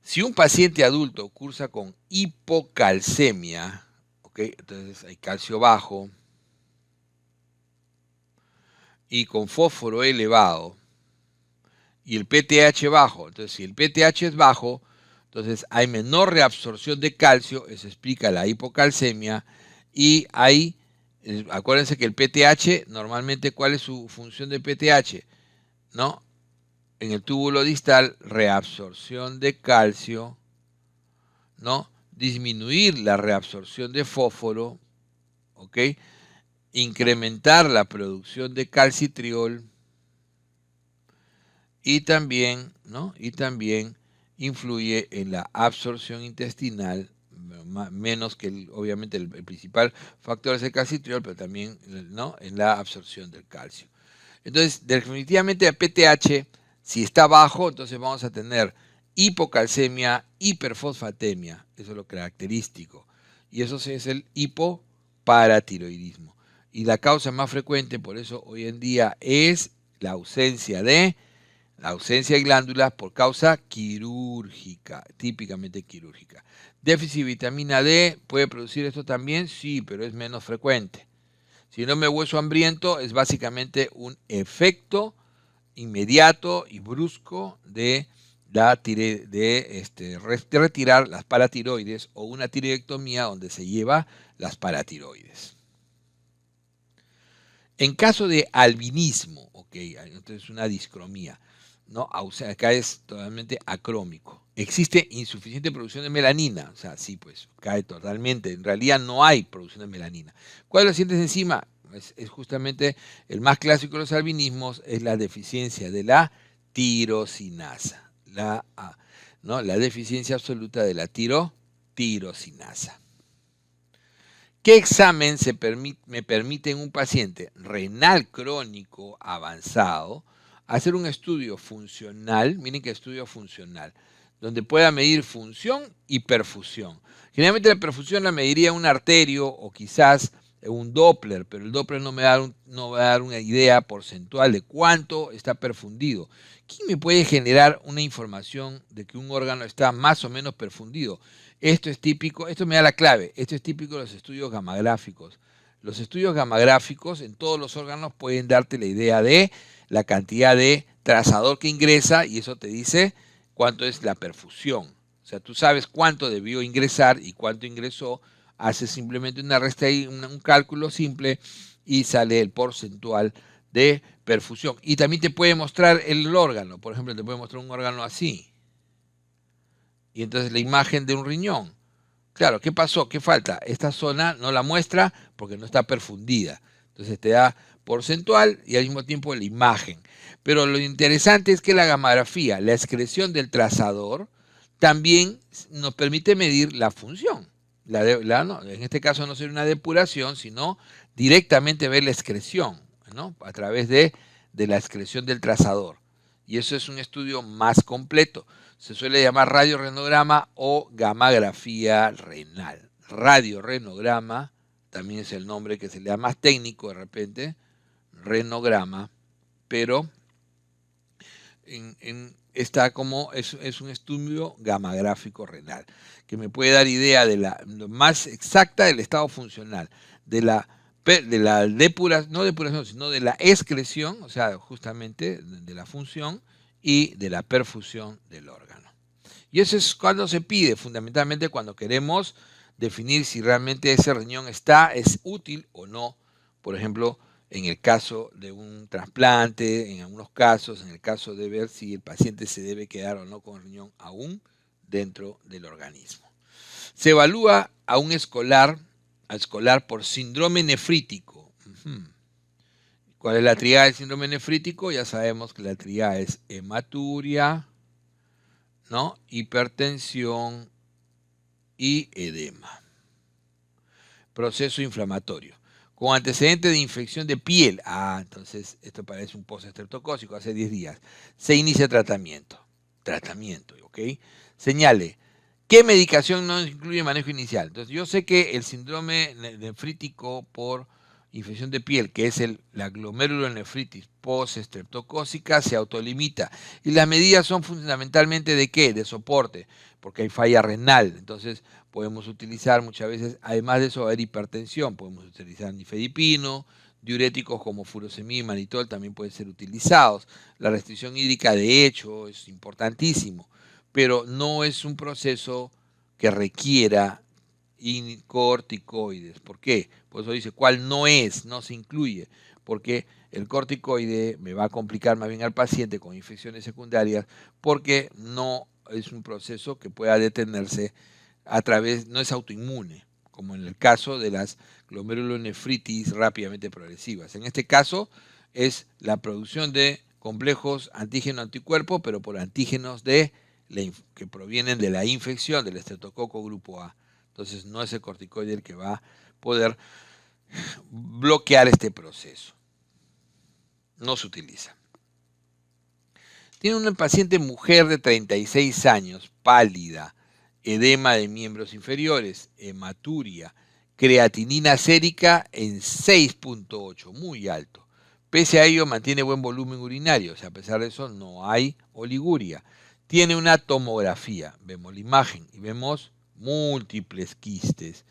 Speaker 5: Si un paciente adulto cursa con hipocalcemia, ¿okay? Entonces hay calcio bajo, y con fósforo elevado y el PTH bajo, entonces si el PTH es bajo, entonces hay menor reabsorción de calcio, eso explica la hipocalcemia, y acuérdense que el PTH, normalmente, ¿cuál es su función de PTH? ¿No? En el túbulo distal, reabsorción de calcio, ¿no? Disminuir la reabsorción de fósforo, ¿ok? Incrementar la producción de calcitriol y también influye en la absorción intestinal, menos que obviamente el principal factor es el calcitriol, pero también, ¿no?, en la absorción del calcio. Entonces, definitivamente el PTH Si está bajo, entonces vamos a tener hipocalcemia, hiperfosfatemia, eso es lo característico. Y eso es el hipoparatiroidismo. Y la causa más frecuente, por eso hoy en día, es la ausencia de glándulas por causa quirúrgica, típicamente quirúrgica. Déficit de vitamina D, ¿puede producir esto también? Sí, pero es menos frecuente. Síndrome de hueso hambriento es básicamente un efecto inmediato y brusco de retirar las paratiroides o una tiroidectomía donde se lleva las paratiroides. En caso de albinismo, entonces una discromía, ¿no? O sea, acá es totalmente acrómico. Existe insuficiente producción de melanina, o sea, sí, pues cae totalmente. En realidad no hay producción de melanina. ¿Cuál es la siguiente enzima? Es justamente el más clásico de los albinismos, es la deficiencia de la tirosinasa, ¿no? La deficiencia absoluta de la tirosinasa. ¿Qué examen me permite en un paciente renal crónico avanzado hacer un estudio funcional? Miren qué estudio funcional, donde pueda medir función y perfusión. Generalmente la perfusión la mediría un arterio o quizás un Doppler, pero el Doppler no va a dar una idea porcentual de cuánto está perfundido. ¿Quién me puede generar una información de que un órgano está más o menos perfundido? Esto es típico, esto me da la clave, esto es típico de los estudios gamagráficos. Los estudios gamagráficos en todos los órganos pueden darte la idea de la cantidad de trazador que ingresa y eso te dice cuánto es la perfusión. O sea, tú sabes cuánto debió ingresar y cuánto ingresó, haces simplemente una resta y un cálculo simple y sale el porcentual de perfusión. Y también te puede mostrar el órgano, por ejemplo, te puede mostrar un órgano así. Y entonces la imagen de un riñón. Claro, ¿qué pasó? ¿Qué falta? Esta zona no la muestra porque no está perfundida. Entonces te da porcentual y al mismo tiempo la imagen. Pero lo interesante es que la gamografía, la excreción del trazador, también nos permite medir la función. En este caso no sería una depuración, sino directamente ver la excreción, ¿no? A través de la excreción del trazador. Y eso es un estudio más completo. Se suele llamar radiorenograma o gamografía renal. Radiorenograma también es el nombre que se le da más técnico de repente, renograma, pero está como es un estudio gamagráfico renal, que me puede dar idea de la más exacta del estado funcional, de la depuración, no depuración, sino de la excreción, o sea, justamente de la función y de la perfusión del órgano. Y eso es cuando se pide, fundamentalmente cuando queremos definir si realmente ese riñón es útil o no, por ejemplo, en el caso de un trasplante, en algunos casos, en el caso de ver si el paciente se debe quedar o no con el riñón aún dentro del organismo. Se evalúa a un escolar por síndrome nefrítico. ¿Cuál es la tríada del síndrome nefrítico? Ya sabemos que la tríada es hematuria, ¿no? Hipertensión y edema. Proceso inflamatorio. Con antecedente de infección de piel. Entonces esto parece un post-estreptocócico hace 10 días. Se inicia tratamiento. ¿Ok? Señale. ¿Qué medicación no incluye manejo inicial? Entonces yo sé que el síndrome nefrítico por infección de piel, que es la glomerulonefritis post-estreptocócica, se autolimita. Y las medidas son fundamentalmente ¿de qué? De soporte, porque hay falla renal. Entonces podemos utilizar muchas veces, además de eso, va a haber hipertensión. Podemos utilizar nifedipino, diuréticos como furosemida y mannitol también pueden ser utilizados. La restricción hídrica, de hecho, es importantísimo, pero no es un proceso que requiera corticoides. ¿Por qué? Por eso dice cuál no se incluye, porque el corticoide me va a complicar más bien al paciente con infecciones secundarias, porque no es un proceso que pueda detenerse no es autoinmune, como en el caso de las glomerulonefritis rápidamente progresivas. En este caso es la producción de complejos antígeno-anticuerpo, pero por antígenos que provienen de la infección del estreptococo grupo A. Entonces no es el corticoide el que va a poder bloquear este proceso. No se utiliza. Tiene una paciente mujer de 36 años, pálida, edema de miembros inferiores, hematuria, creatinina sérica en 6.8, muy alto. Pese a ello mantiene buen volumen urinario, o sea, a pesar de eso no hay oliguria. Tiene una tomografía, vemos la imagen y vemos múltiples quistes.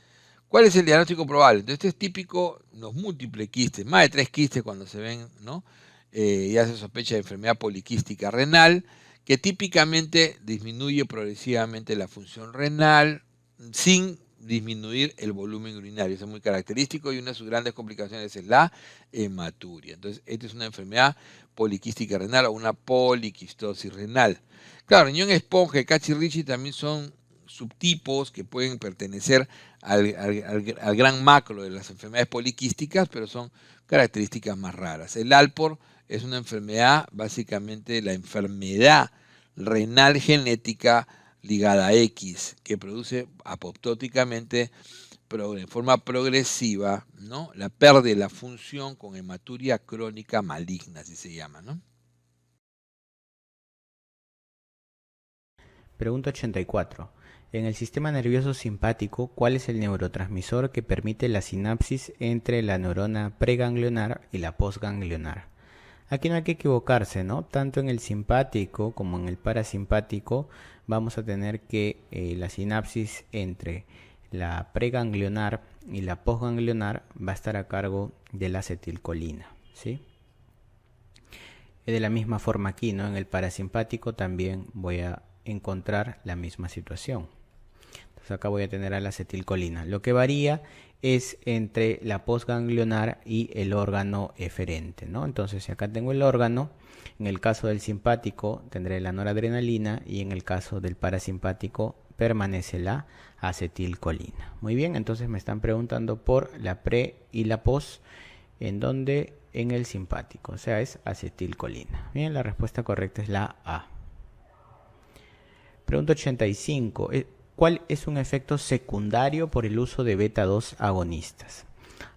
Speaker 5: ¿Cuál es el diagnóstico probable? Entonces, este es típico, los múltiples quistes, más de 3 quistes cuando se ven, ¿no? Ya se sospecha de enfermedad poliquística renal, que típicamente disminuye progresivamente la función renal sin disminuir el volumen urinario. Eso es muy característico y una de sus grandes complicaciones es la hematuria. Entonces, esta es una enfermedad poliquística renal o una poliquistosis renal. Claro, riñón esponja y Cachirrichi también son subtipos que pueden pertenecer al gran macro de las enfermedades poliquísticas, pero son características más raras. El Alpor es una enfermedad, básicamente la enfermedad renal genética ligada a X, que produce apoptóticamente, pero de forma progresiva, ¿no?, la pérdida de la función con hematuria crónica maligna, así se llama, ¿no?
Speaker 6: Pregunta 84. En el sistema nervioso simpático, ¿cuál es el neurotransmisor que permite la sinapsis entre la neurona preganglionar y la postganglionar? Aquí no hay que equivocarse, ¿no? Tanto en el simpático como en el parasimpático vamos a tener que la sinapsis entre la preganglionar y la postganglionar va a estar a cargo de la acetilcolina, ¿sí? De la misma forma aquí, ¿no? En el parasimpático también voy a encontrar la misma situación. Entonces acá voy a tener a la acetilcolina. Lo que varía es entre la postganglionar y el órgano eferente, ¿no? Entonces, si acá tengo el órgano, en el caso del simpático tendré la noradrenalina y en el caso del parasimpático permanece la acetilcolina. Muy bien, entonces me están preguntando por la pre y la post, en donde en el simpático, o sea, es acetilcolina. Bien, la respuesta correcta es la A. Pregunta 85. ¿Cuál es un efecto secundario por el uso de beta 2 agonistas?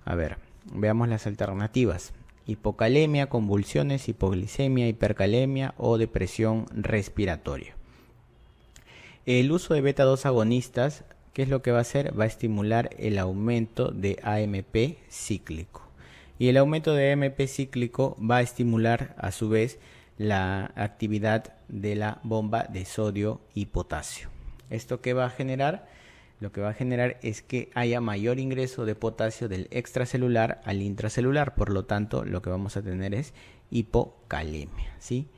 Speaker 6: A ver, veamos las alternativas. Hipocalemia, convulsiones, hipoglicemia, hipercalemia o depresión respiratoria. El uso de beta 2 agonistas, ¿qué es lo que va a hacer? Va a estimular el aumento de AMP cíclico. Y el aumento de AMP cíclico va a estimular a su vez la actividad de la bomba de sodio y potasio. ¿Esto qué va a generar? Lo que va a generar es que haya mayor ingreso de potasio del extracelular al intracelular. Por lo tanto, lo que vamos a tener es hipocalemia, ¿sí?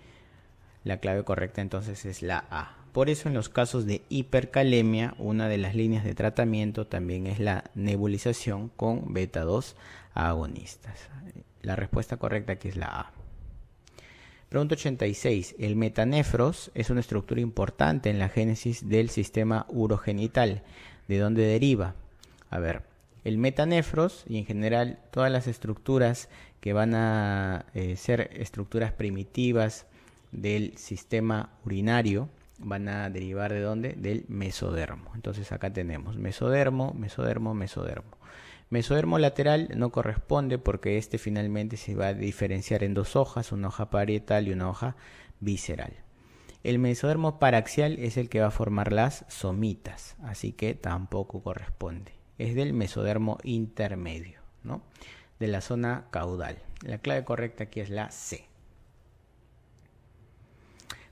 Speaker 6: La clave correcta entonces es la A. Por eso en los casos de hipercalemia, una de las líneas de tratamiento también es la nebulización con beta 2 agonistas. La respuesta correcta aquí es la A. Pregunta 86. El metanefros es una estructura importante en la génesis del sistema urogenital. ¿De dónde deriva? A ver, el metanefros y en general todas las estructuras que van a ser estructuras primitivas del sistema urinario van a derivar ¿de dónde? Del mesodermo. Entonces acá tenemos mesodermo, mesodermo, mesodermo. Mesodermo lateral no corresponde porque este finalmente se va a diferenciar en dos hojas, una hoja parietal y una hoja visceral. El mesodermo paraxial es el que va a formar las somitas, así que tampoco corresponde. Es del mesodermo intermedio, ¿no?, de la zona caudal. La clave correcta aquí es la C.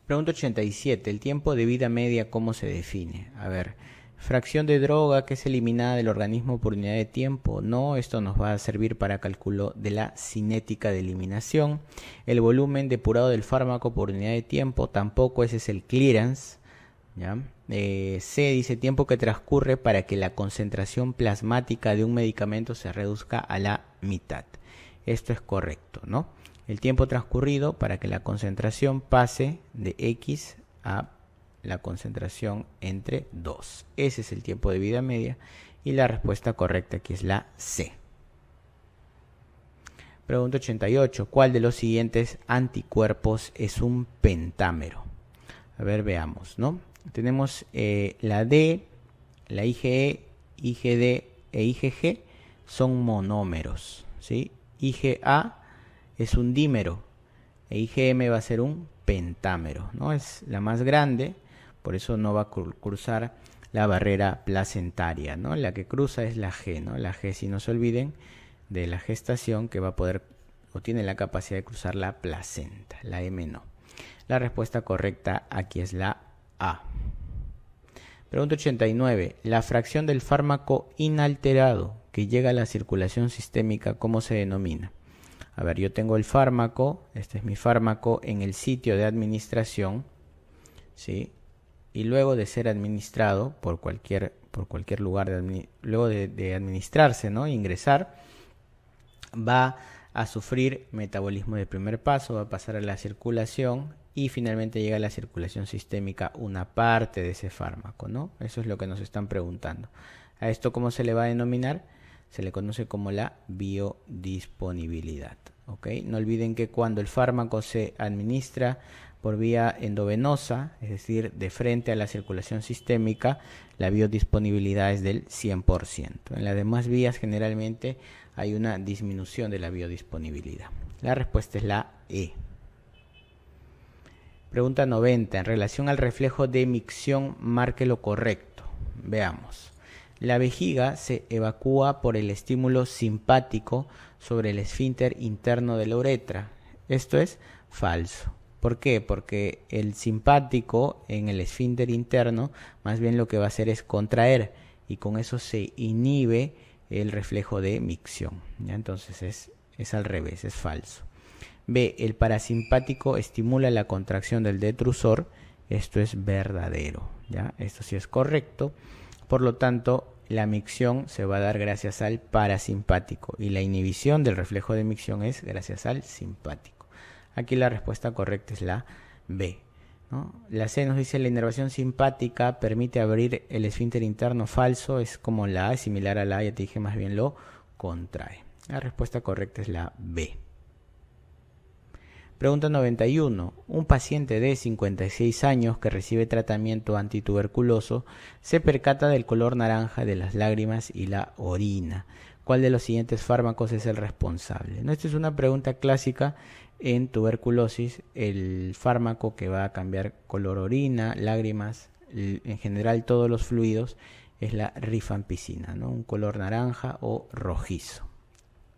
Speaker 6: Pregunta 87. ¿El tiempo de vida media cómo se define? A ver, fracción de droga que es eliminada del organismo por unidad de tiempo. No, esto nos va a servir para cálculo de la cinética de eliminación. El volumen depurado del fármaco por unidad de tiempo, tampoco, ese es el clearance, ¿ya? C dice tiempo que transcurre para que la concentración plasmática de un medicamento se reduzca a la mitad. Esto es correcto, ¿no? El tiempo transcurrido para que la concentración pase de X a la concentración entre 2. Ese es el tiempo de vida media y la respuesta correcta aquí es la C. Pregunta 88. ¿Cuál de los siguientes anticuerpos es un pentámero? A ver, veamos, ¿no? Tenemos la D, la IgE, IgD e IgG son monómeros, ¿sí? IgA es un dímero e IgM va a ser un pentámero, ¿no? Es la más grande, por eso no va a cruzar la barrera placentaria, ¿no? La que cruza es la G, ¿no? La G, si no se olviden de la gestación, que va a poder o tiene la capacidad de cruzar la placenta, la M no. La respuesta correcta aquí es la A. Pregunta 89. La fracción del fármaco inalterado que llega a la circulación sistémica, ¿cómo se denomina? A ver, yo tengo el fármaco, este es mi fármaco, en el sitio de administración, ¿sí? Y luego de ser administrado por cualquier lugar, luego de administrarse, ¿no? Ingresar, va a sufrir metabolismo de primer paso, va a pasar a la circulación y finalmente llega a la circulación sistémica una parte de ese fármaco, ¿no? Eso es lo que nos están preguntando. ¿A esto cómo se le va a denominar? Se le conoce como la biodisponibilidad, ¿ok? No olviden que cuando el fármaco se administra por vía endovenosa, es decir, de frente a la circulación sistémica, la biodisponibilidad es del 100%. En las demás vías generalmente hay una disminución de la biodisponibilidad. La respuesta es la E. Pregunta 90. En relación al reflejo de micción, marque lo correcto. Veamos. La vejiga se evacúa por el estímulo simpático sobre el esfínter interno de la uretra. Esto es falso. ¿Por qué? Porque el simpático en el esfínter interno más bien lo que va a hacer es contraer y con eso se inhibe el reflejo de micción, ¿ya? Entonces es al revés, es falso. B. El parasimpático estimula la contracción del detrusor. Esto es verdadero, ¿ya? Esto sí es correcto. Por lo tanto, la micción se va a dar gracias al parasimpático y la inhibición del reflejo de micción es gracias al simpático. Aquí la respuesta correcta es la B, ¿no? La C nos dice la inervación simpática permite abrir el esfínter interno. Falso, es como la A, es similar a la A, ya te dije, más bien lo contrae. La respuesta correcta es la B. Pregunta 91. Un paciente de 56 años que recibe tratamiento antituberculoso se percata del color naranja de las lágrimas y la orina. ¿Cuál de los siguientes fármacos es el responsable? ¿No? Esta es una pregunta clásica en tuberculosis. El fármaco que va a cambiar color orina, lágrimas, en general todos los fluidos, es la rifampicina, ¿no? Un color naranja o rojizo.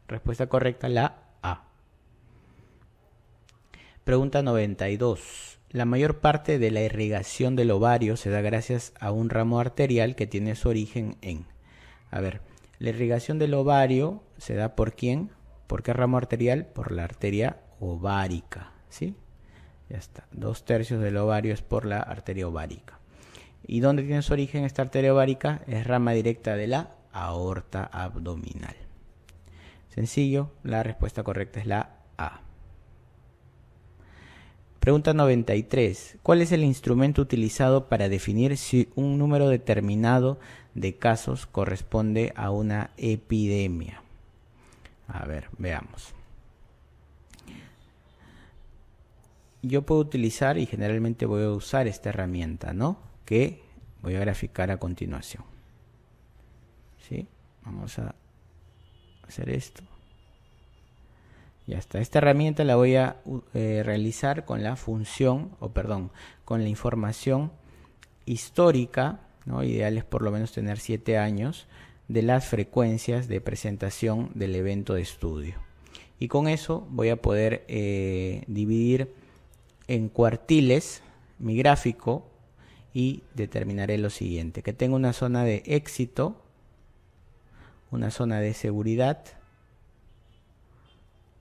Speaker 6: Respuesta correcta, la A. Pregunta 92. La mayor parte de la irrigación del ovario se da gracias a un ramo arterial que tiene su origen en... A ver, la irrigación del ovario se da ¿por quién? ¿Por qué ramo arterial? Por la arteria ovárica, ¿sí? Ya está. 2/3 del ovario es por la arteria ovárica. ¿Y dónde tiene su origen esta arteria ovárica? Es rama directa de la aorta abdominal. Sencillo, la respuesta correcta es la A. Pregunta 93. ¿Cuál es el instrumento utilizado para definir si un número determinado de casos corresponde a una epidemia? A ver, veamos. Yo puedo utilizar, y generalmente voy a usar esta herramienta, ¿no? Que voy a graficar a continuación. ¿Sí? Vamos a hacer esto. Ya está. Esta herramienta la voy a realizar con la función, con la información histórica, ¿no? Ideal es por lo menos tener 7 años, de las frecuencias de presentación del evento de estudio. Y con eso voy a poder dividir en cuartiles mi gráfico y determinaré lo siguiente: que tengo una zona de éxito, una zona de seguridad,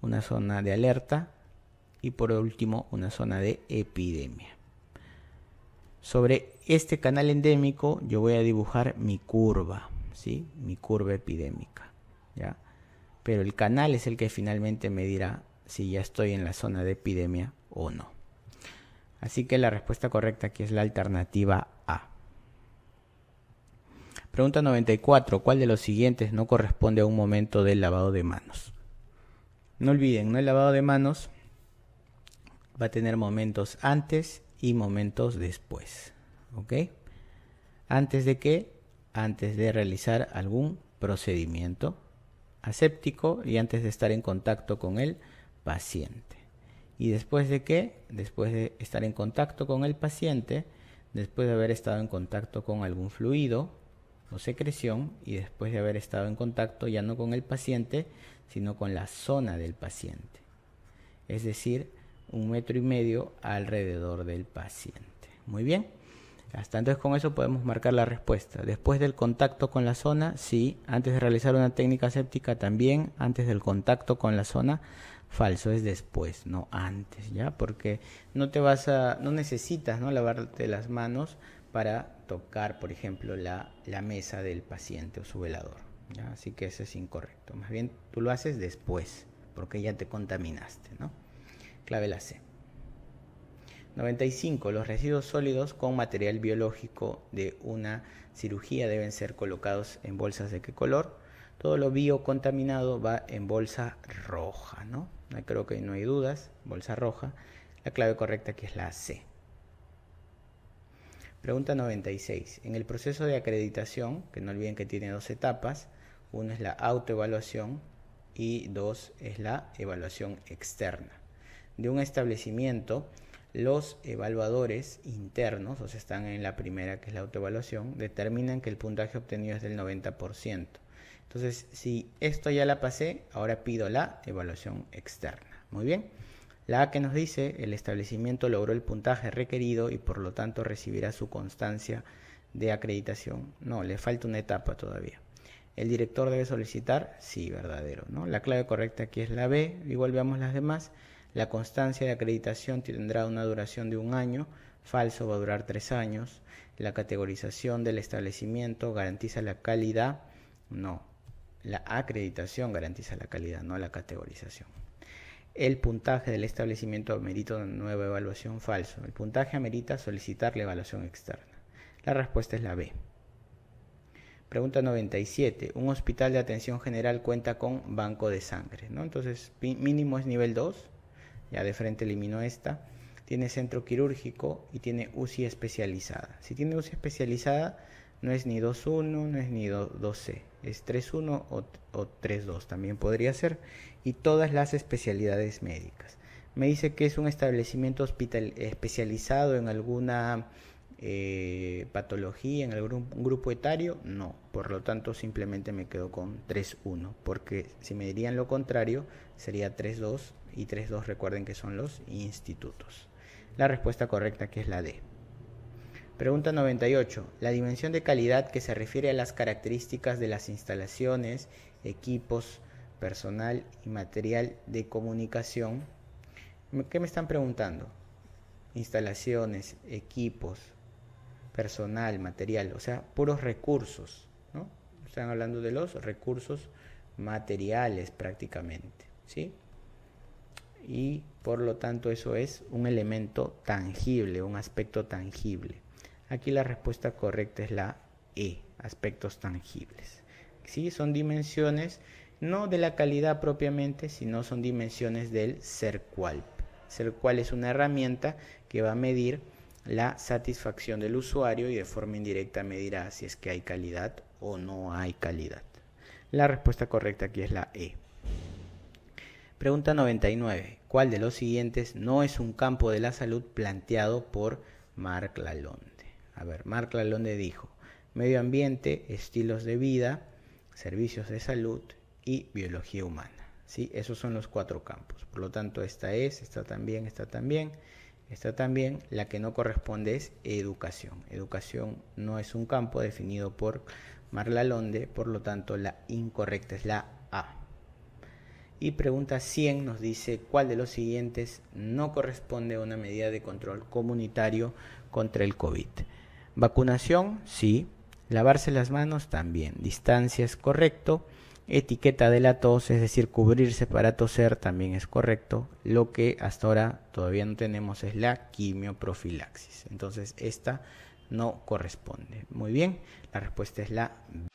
Speaker 6: una zona de alerta y por último una zona de epidemia. Sobre este canal endémico yo voy a dibujar mi curva, ¿sí? Mi curva epidémica, ¿ya? Pero el canal es el que finalmente me dirá si ya estoy en la zona de epidemia o no. Así que la respuesta correcta aquí es la alternativa A. Pregunta 94. ¿Cuál de los siguientes no corresponde a un momento del lavado de manos? No olviden, ¿no? El lavado de manos va a tener momentos antes y momentos después, ¿ok? ¿Antes de qué? Antes de realizar algún procedimiento aséptico y antes de estar en contacto con el paciente. ¿Y después de qué? Después de estar en contacto con el paciente, después de haber estado en contacto con algún fluido o secreción y después de haber estado en contacto ya no con el paciente, sino con la zona del paciente. Es decir, 1,5 metros alrededor del paciente. Muy bien. Hasta entonces con eso podemos marcar la respuesta. Después del contacto con la zona, sí. Antes de realizar una técnica séptica, también. Antes del contacto con la zona, falso, es después, no antes, ¿ya? Porque no necesitas, ¿no?, lavarte las manos para tocar, por ejemplo, la mesa del paciente o su velador, ¿ya? Así que eso es incorrecto. Más bien, tú lo haces después, porque ya te contaminaste, ¿no? Clave la C. 95. Los residuos sólidos con material biológico de una cirugía deben ser colocados en bolsas de qué color. Todo lo biocontaminado va en bolsa roja, ¿no? Creo que no hay dudas, bolsa roja. La clave correcta aquí es la C. Pregunta 96. En el proceso de acreditación, que no olviden que tiene 2 etapas, una es la autoevaluación y 2 es la evaluación externa. De un establecimiento, los evaluadores internos, o sea, están en la primera, que es la autoevaluación, determinan que el puntaje obtenido es del 90%. Entonces, si esto ya la pasé, ahora pido la evaluación externa. Muy bien. La A que nos dice, el establecimiento logró el puntaje requerido y por lo tanto recibirá su constancia de acreditación. No, le falta una etapa todavía. ¿El director debe solicitar? Sí, verdadero, ¿no? La clave correcta aquí es la B, igual veamos las demás. La constancia de acreditación tendrá una duración de 1 año, falso, va a durar 3 años. La categorización del establecimiento garantiza la calidad, no. La acreditación garantiza la calidad, no la categorización. El puntaje del establecimiento amerita una nueva evaluación, falso. El puntaje amerita solicitar la evaluación externa. La respuesta es la B. Pregunta 97. Un hospital de atención general cuenta con banco de sangre, ¿no? Entonces, mínimo es nivel 2. Ya de frente elimino esta. Tiene centro quirúrgico y tiene UCI especializada. Si tiene UCI especializada, no es ni 2.1, no es ni 2C. Es 3.1 o 3.2 también podría ser. Y todas las especialidades médicas. Me dice que es un establecimiento especializado en alguna patología, en algún grupo etario. No, por lo tanto simplemente me quedo con 3.1. Porque si me dirían lo contrario, sería 3.2. Y 3.2 recuerden que son los institutos. La respuesta correcta aquí es la D. Pregunta 98. La dimensión de calidad que se refiere a las características de las instalaciones, equipos, personal y material de comunicación. ¿Qué me están preguntando? Instalaciones, equipos, personal, material, o sea, puros recursos, ¿no? Están hablando de los recursos materiales prácticamente, ¿sí? Y por lo tanto eso es un elemento tangible, un aspecto tangible. Aquí la respuesta correcta es la E, aspectos tangibles. ¿Sí? Son dimensiones no de la calidad propiamente, sino son dimensiones del CERQUALP. CERQUALP es una herramienta que va a medir la satisfacción del usuario y de forma indirecta medirá si es que hay calidad o no hay calidad. La respuesta correcta aquí es la E. Pregunta 99. ¿Cuál de los siguientes no es un campo de la salud planteado por Marc Lalonde? A ver, Marc Lalonde dijo: medio ambiente, estilos de vida, servicios de salud y biología humana. ¿Sí? Esos son los 4 campos. Por lo tanto, esta también, esta también. Esta también. La que no corresponde es educación. Educación no es un campo definido por Marc Lalonde, por lo tanto, la incorrecta es la A. Y pregunta 100 nos dice: ¿cuál de los siguientes no corresponde a una medida de control comunitario contra el COVID? Vacunación, sí. Lavarse las manos, también. Distancia es correcto. Etiqueta de la tos, es decir, cubrirse para toser, también es correcto. Lo que hasta ahora todavía no tenemos es la quimioprofilaxis. Entonces esta no corresponde. Muy bien, la respuesta es la B.